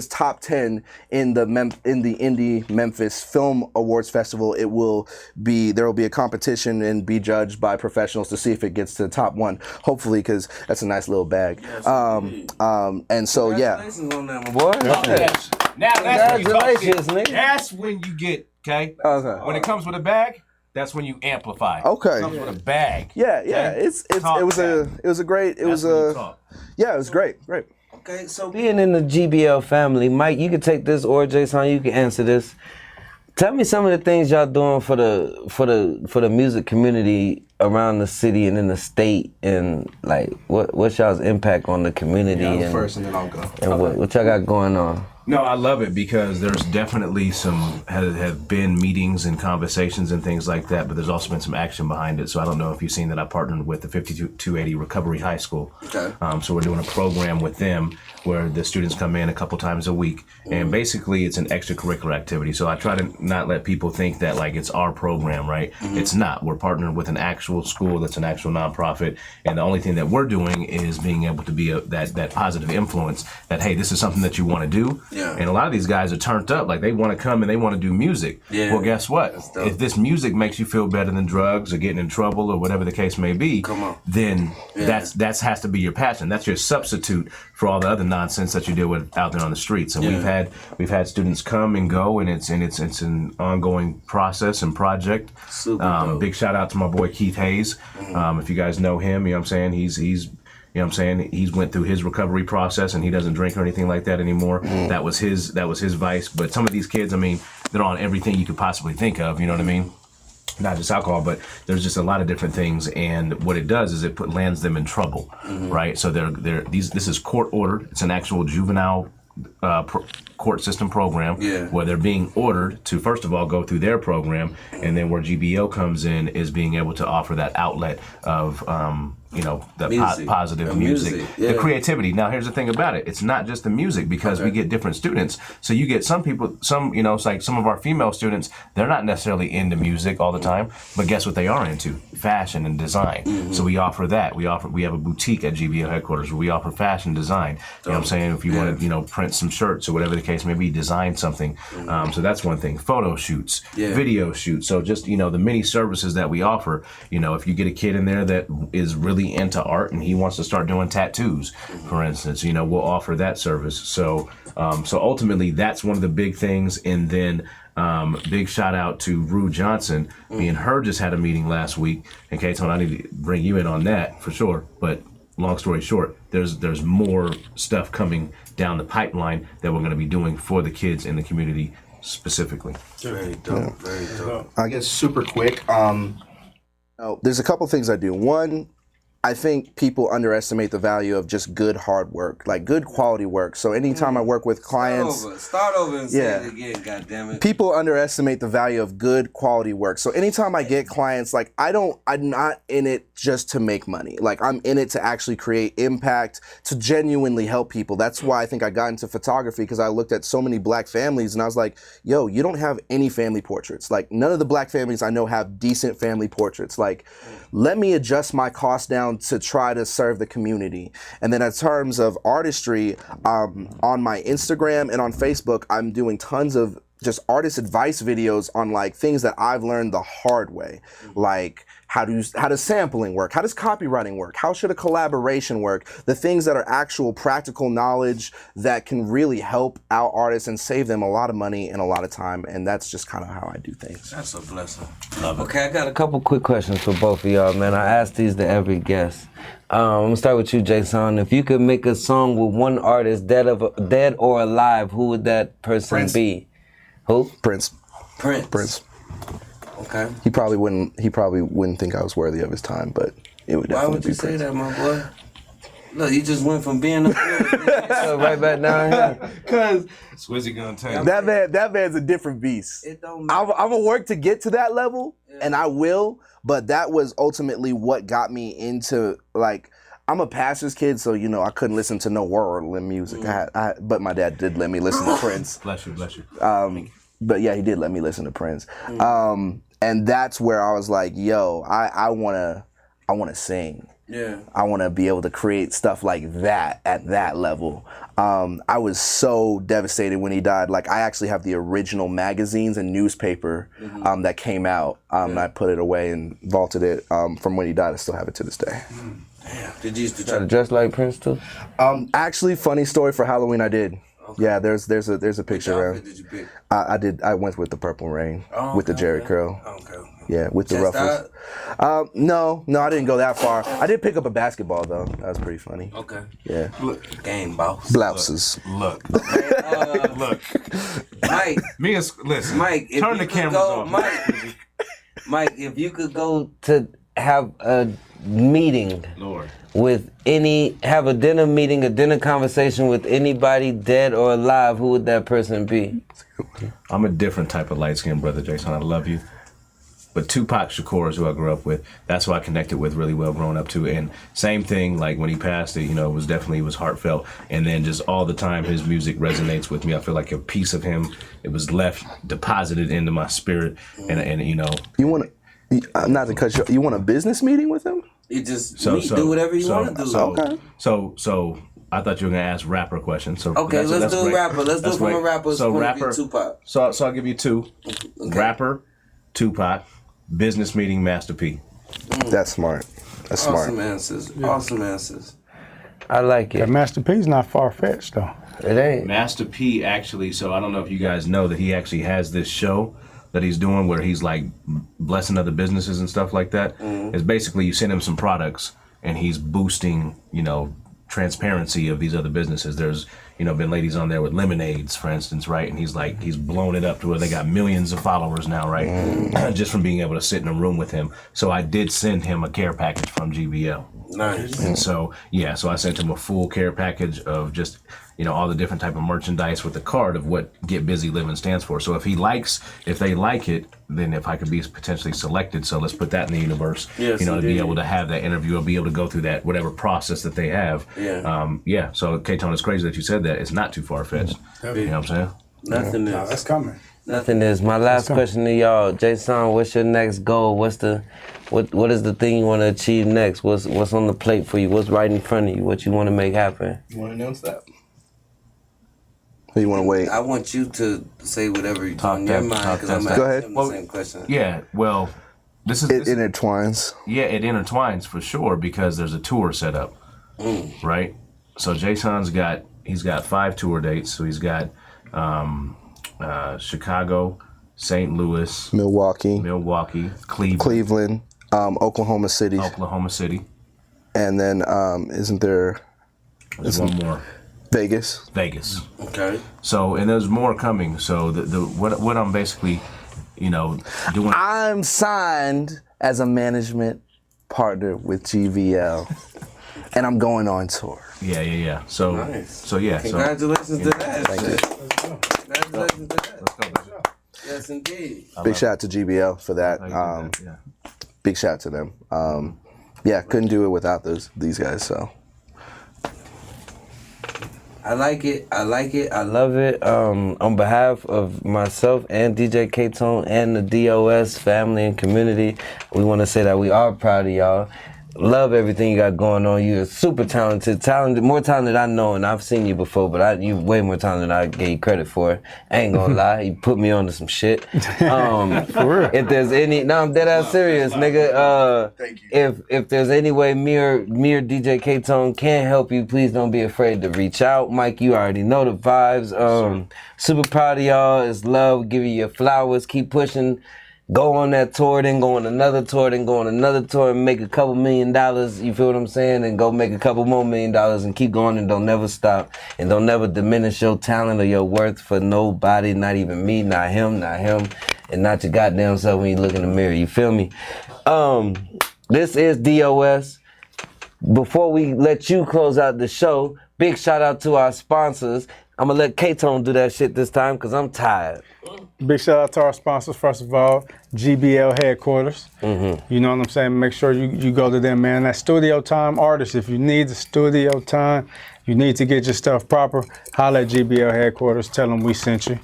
top 10 in the Indie Memphis Film Awards Festival. There will be a competition and be judged by professionals to see if it gets to the top 1. Hopefully, because that's a nice little bag. And so
congratulations on that, my boy.
Now that's
congratulations, nigga.
That's when you get when it comes with a bag. That's when you amplify.
Okay.
It comes with a bag.
Yeah. It was great. It was great.
Okay, so being in the GBL family, Mike, you can take this, or Jason, you can answer this. Tell me some of the things y'all doing for the music community around the city and in the state, and like what's y'all's impact on the community?
Yeah,
and
first, and then I'll go.
And what y'all got going on?
No, I love it because there's definitely have been meetings and conversations and things like that, but there's also been some action behind it. So I don't know if you've seen that I partnered with the 5280 Recovery High School.
Okay.
So we're doing a program with them where the students come in a couple times a week, and basically it's an extracurricular activity. So I try to not let people think that like it's our program, right? It's not. We're partnered with an actual school that's an actual nonprofit, and the only thing that we're doing is being able to be that positive influence that, hey, this is something that you want to do.
Yeah.
And a lot of these guys are turned up, like they want to come and they want to do music.
Yeah.
Well, guess what? If this music makes you feel better than drugs or getting in trouble or whatever the case may be, then that's has to be your passion. That's your substitute for all the other nonsense that you deal with out there on the streets. And we've had students come and go, and it's an ongoing process and project. Big shout out to my boy Keith Hayes. If you guys know him, you know what I'm saying, he's you know what I'm saying? He's went through his recovery process and he doesn't drink or anything like that anymore. That was his vice. But some of these kids, I mean, they're on everything you could possibly think of, you know what I mean? Not just alcohol, but there's just a lot of different things. And what it does is it lands them in trouble, right? So this is court ordered. It's an actual juvenile court system program where they're being ordered to, first of all, go through their program, and then where GBO comes in is being able to offer that outlet of the positive music, the creativity. Now, here's the thing about it. It's not just the music, because we get different students. So you get some people, it's like some of our female students, they're not necessarily into music all the time, but guess what they are into? Fashion and design. So we offer that. We have a boutique at GBO headquarters where we offer fashion design. You know what I'm saying? If you want to, print some shirts or whatever the case may be, design something. So that's one thing. Photo shoots, video shoots. So just, the many services that we offer, if you get a kid in there that is really into art and he wants to start doing tattoos, for instance, we'll offer that service. So ultimately that's one of the big things. And then big shout out to Rue Johnson. Me and her just had a meeting last week, and KTONE, I need to bring you in on that for sure. But long story short, there's more stuff coming down the pipeline that we're going to be doing for the kids in the community specifically.
Very dope, very dope. I guess super quick. There's a couple things I do. One, I think people underestimate the value of just good hard work, like good quality work. So anytime I work with clients,
start over and say it again, goddammit.
People underestimate the value of good quality work. So anytime I get clients, like I'm not in it just to make money. Like I'm in it to actually create impact, to genuinely help people. That's why I think I got into photography, because I looked at so many black families and I was like, yo, you don't have any family portraits. Like none of the black families I know have decent family portraits. Like let me adjust my cost down to try to serve the community. And then in terms of artistry, on my Instagram and on Facebook, I'm doing tons of just artist advice videos on like things that I've learned the hard way. Like how does sampling work? How does copywriting work? How should a collaboration work? The things that are actual practical knowledge that can really help our artists and save them a lot of money and a lot of time. And that's just kind of how I do things.
That's a blessing. Love it. Okay, I got a couple quick questions for both of y'all, man. I ask these to every guest. I'm gonna start with you, JSON. If you could make a song with one artist, dead or alive, who would that person be? Who?
Prince.
Okay.
He probably wouldn't think I was worthy of his time, but it would definitely be Prince.
Why would you say that, my boy? Look, you just went from being right back down here.
Cause
SQUIZY gonna tell you.
That man's a different beast.
It don't matter.
I'm gonna work to get to that level, and I will. But that was ultimately what got me into, like, I'm a pastor's kid, so I couldn't listen to no worldly music. But my dad did let me listen to Prince.
Bless you.
But yeah, he did let me listen to Prince. And that's where I was like, yo, I wanna sing.
Yeah.
I wanna be able to create stuff like that at that level. I was so devastated when he died. Like I actually have the original magazines and newspaper that came out. And I put it away and vaulted it from when he died. I still have it to this day.
Damn. Did you used to try to dress like Prince too?
Actually, funny story, for Halloween I did. Okay. Yeah, there's a picture around.
Which outfit did you pick?
I went with the Purple Rain with the Jerry curl.
Okay.
Yeah, with the
Chest
ruffles. No, I didn't go that far. I did pick up a basketball though. That was pretty funny.
Okay.
Yeah.
Look, game boss.
Blouses.
Look.
Okay,
Look.
Mike.
Listen.
Mike, if
turn
you
the
could
cameras
go,
off.
Mike, if you could go to have a meeting with have a dinner meeting, a dinner conversation with anybody dead or alive, who would that person be?
I'm a different type of light-skinned brother, Jason. I love you. But Tupac Shakur is who I grew up with. That's who I connected with really well growing up too. And same thing, like when he passed, it was heartfelt. And then just all the time, his music resonates with me. I feel like a piece of him, it was deposited into my spirit. And
You want to, not to cut you, you want a business meeting with him?
You just do whatever you want to do.
Okay.
So I thought you were gonna ask rapper questions. So
okay, let's do
great.
rapper. Let's do it from a rapper's point of view, Tupac.
So I'll give you two. Okay. Rapper, Tupac, business meeting, Master P.
That's smart. That's smart.
Awesome answers. Yeah. Awesome answers. I like it.
That Master P's not far-fetched though.
It ain't.
Master P actually, so I don't know if you guys know that he actually has this show that he's doing where he's like blessing other businesses and stuff like that. It's basically you send him some products and he's boosting, transparency of these other businesses. There's, been ladies on there with lemonades, for instance, right? And he's blown it up to where they got millions of followers now, right? Just from being able to sit in a room with him. So I did send him a care package from GBL.
Nice.
And so I sent him a full care package of just, all the different type of merchandise with the card of what Get Busy Living stands for. So if they like it, then if I could be potentially selected, so let's put that in the universe,
yes,
to be able to have that interview or be able to go through that, whatever process that they have.
Yeah.
So KTONE, it's crazy that you said that. It's not too far-fetched. You know what I'm saying?
Nothing is.
No, that's coming.
Nothing is. My last question to y'all, Jason, what's your next goal? What is the thing you want to achieve next? What's on the plate for you? What's right in front of you? What you want to make happen?
You want to announce that?
Or you want to wait?
I want you to say whatever you're on your mind, because I'm asking the same question.
Yeah, well, this
intertwines.
Yeah, it intertwines for sure because there's a tour set up, right? So Jason's got 5 tour dates. So he's got Chicago, St. Louis,
Milwaukee,
Cleveland,
Oklahoma City, and then isn't there?
There's one more.
Vegas.
Okay.
So, and there's more coming. So what I'm basically, doing.
I'm signed as a management partner with GVL, and I'm going on tour.
Yeah. So,
nice.
So yeah.
Congratulations to that.
Thank you.
Congratulations to that. Let's go. Yes, indeed.
Big shout out to GBL for that. Big shout out to them. Couldn't do it without these guys. So.
I like it. I love it. On behalf of myself and DJ KTONE and the DOS family and community, we want to say that we are proud of y'all. Love everything you got going on. You're super talented, more talented than I know, and I've seen you before, but you're way more talented than I gave you credit for. I ain't gonna lie, you put me onto some shit. For real. If there's I'm dead ass serious, nigga. Thank you. If there's any way me or DJ KTONE can help you, please don't be afraid to reach out. Mike, you already know the vibes. Super proud of y'all. It's love. Give you your flowers. Keep pushing. Go on that tour, then go on another tour, then go on another tour and make a couple $1 million, you feel what I'm saying? And go make a couple more $1 million and keep going and don't never stop. And don't never diminish your talent or your worth for nobody, not even me, not him, and not your goddamn self when you look in the mirror, you feel me? This is DOS. Before we let you close out the show, big shout out to our sponsors. I'm gonna let KTONE do that shit this time because I'm tired.
Big shout out to our sponsors, first of all, GBL headquarters. You know what I'm saying? Make sure you go to them, man. That studio time artists, if you need the studio time, you need to get your stuff proper, holla at GBL headquarters, tell them we sent you.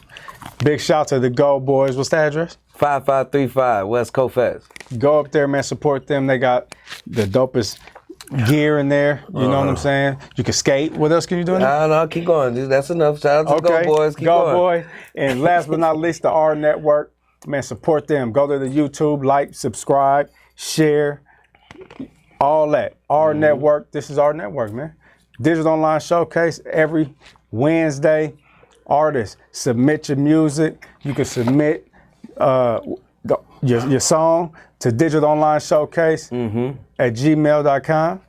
Big shout to the Go Boys. What's the address?
5535 West Colfax.
Go up there, man, support them. They got the dopest gear in there, you know what I'm saying? You can skate. What else can you do in there?
No, keep going, dude. That's enough. Shout out to Go Boys. Keep going.
Go Boys. And last but not least, the R Network. Man, support them. Go to the YouTube, like, subscribe, share, all that. R Network. This is our network, man. Digital Online Showcase every Wednesday. Artists, submit your music. You can submit your song to Digital Online Showcase at gmail.com.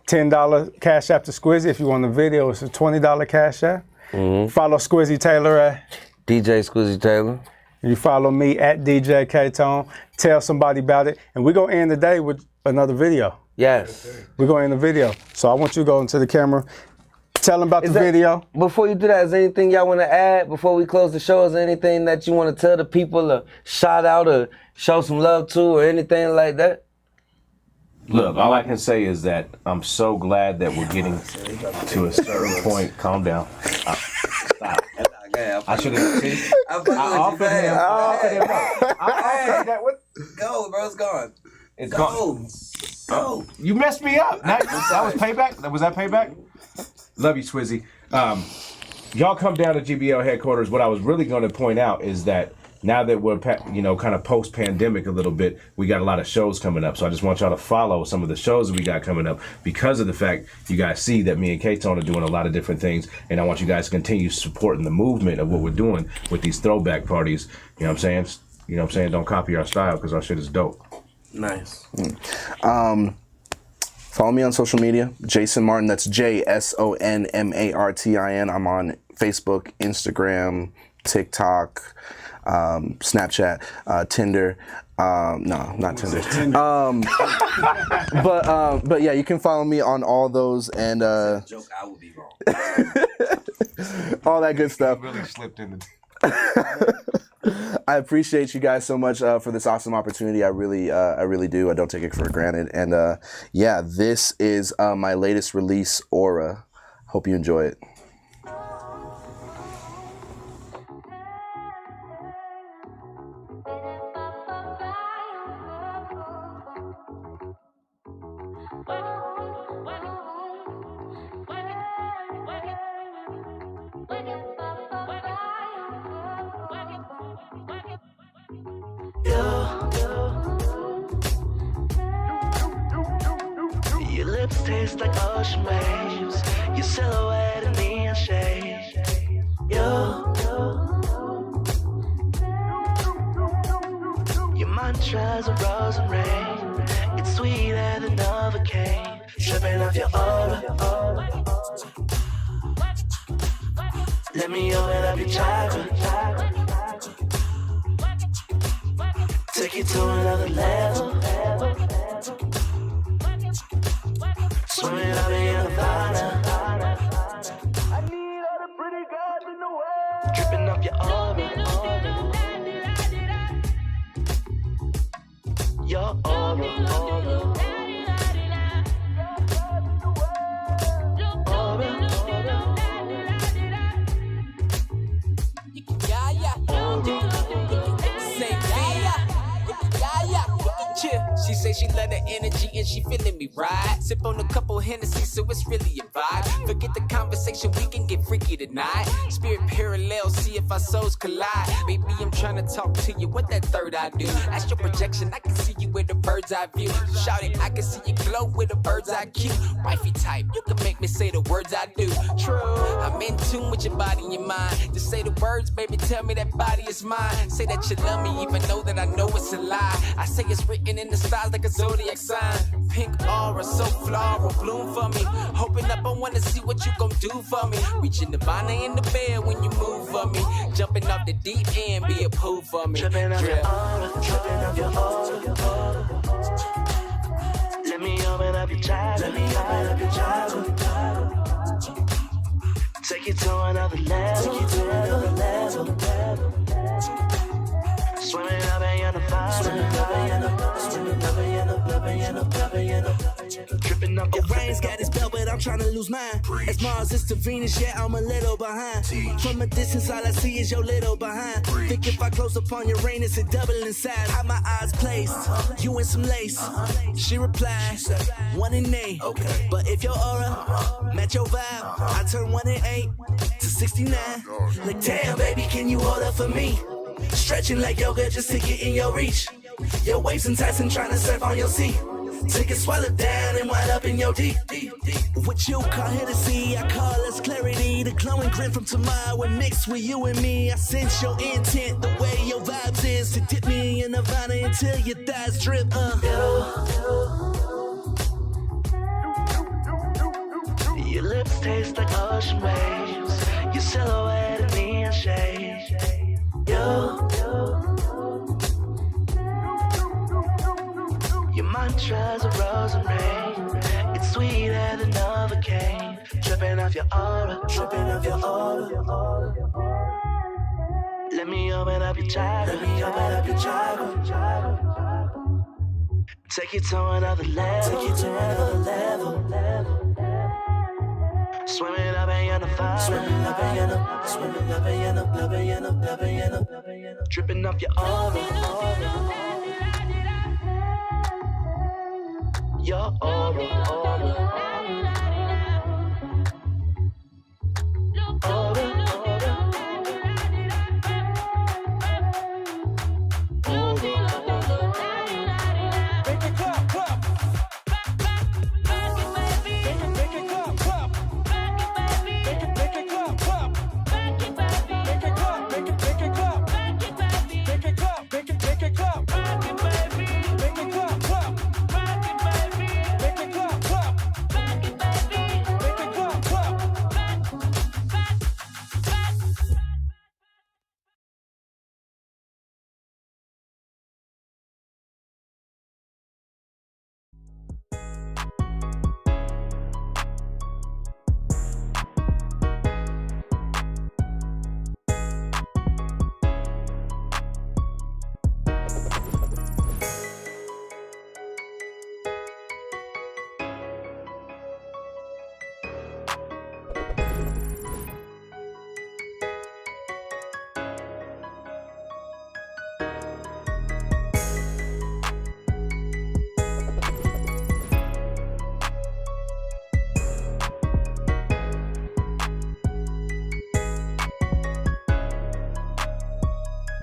$10 Cash App to Squizzy. If you want the video, it's a $20 Cash App. Follow Squizzy Taylor at
DJ Squizzy Taylor.
You follow me at DJ KTONE. Tell somebody about it. And we're going to end the day with another video.
Yes.
We're going to end the video. So I want you to go into the camera. Tell them about the video.
Before you do that, is there anything y'all want to add before we close the show? Is there anything that you want to tell the people or shout out or show some love to or anything like that?
Look, all I can say is that I'm so glad that we're getting to a certain point. Calm down. Stop. I should have. I offered him.
Go, bro. It's gone.
It's gone. Go. You messed me up. That was payback. Was that payback? Love you, Squizzy. Y'all come down to GBL headquarters. What I was really going to point out is that now that we're, kind of post-pandemic a little bit, we got a lot of shows coming up. So I just want y'all to follow some of the shows that we got coming up because of the fact you guys see that me and KTONE are doing a lot of different things. And I want you guys to continue supporting the movement of what we're doing with these throwback parties. You know what I'm saying? Don't copy our style because our shit is dope.
Nice.
Follow me on social media, Jason Martin. That's JSONMARTIN. I'm on Facebook, Instagram, TikTok, Snapchat, Tinder. No, not Tinder. But yeah, you can follow me on all those and
joke, I would be wrong.
all that good stuff.
Really slipped in the.
I appreciate you guys so much for this awesome opportunity. I really do. I don't take it for granted. And yeah, this is my latest release, Aura. Hope you enjoy it.
Your lips taste like ocean waves. Your silhouette in neon shades. Your mantras are rose and rain. It's sweeter than Novocaine. Tripping off your aura. Let me open up your chakra. Take you to another level. Swimming up in your nirvana. I need all the pretty girls in the world. Dripping off your aura. Your aura.
She say she love the energy and she feeling me right. Sip on a couple Hennessy, so it's really a vibe. Forget the conversation, we can get freaky tonight. Spirit parallel, see if our souls collide. Baby, I'm trying to talk to you, what that third eye do? Astral projection, I can see you with a bird's eye view. Shout it, I can see you glow with a bird's eye cue. Wifey type, you can make me say the words I do. True, I'm in tune with your body and your mind. Just say the words, baby, tell me that body is mine. Say that you love me, even though that I know it's a lie. I say it's written in the stars like a zodiac sign. Pink aura, so floral, bloom for me. Hoping up, I wanna see what you gon' do for me. Reaching the vine in the bed when you move for me. Jumping off the deep end, be a pool for me.
Tripping off your aura, tripping off your aura. Let me open up your chakra. Let me open up your chakra. Take you to another level. Take you to another level. Swimming up in your nirvana. Swimming up in your nirvana. Swimming up in your nirvana. Tripping up your rain's got his belt, but I'm trying to lose mine. As Mars is to Venus, yeah, I'm a little behind. From a distance, all I see is your little behind. Think if I close up on Uranus, it double in size. How my eyes placed, you in some lace. She replies, 1 in 8. Okay. But if your aura match your vibe, I turn 1 in 8 to 69. Like, damn, baby, can you hold up for me? Stretching like yoga just to get in your reach. Your waves enticing, trying to surf on your sea. Take it, swallow down and wind up in your deep. What you call here to see, I call us clarity. The glowing grin from tomorrow and mixed with you and me. I sense your intent, the way your vibes is to dip me in Nirvana until your thighs drip. Your lips taste like ocean waves. Your silhouette in neon shades. Your mantra's a rose and rain. It's sweeter than Novocaine. Dripping off your aura, dripping off your aura. Let me open up your child. Let me open up your child. Take you to another level. Take you to another level. Swimming up in your fire. Swimming up in your, swimming up in your, loving your, loving your, dripping off your aura. Your aura.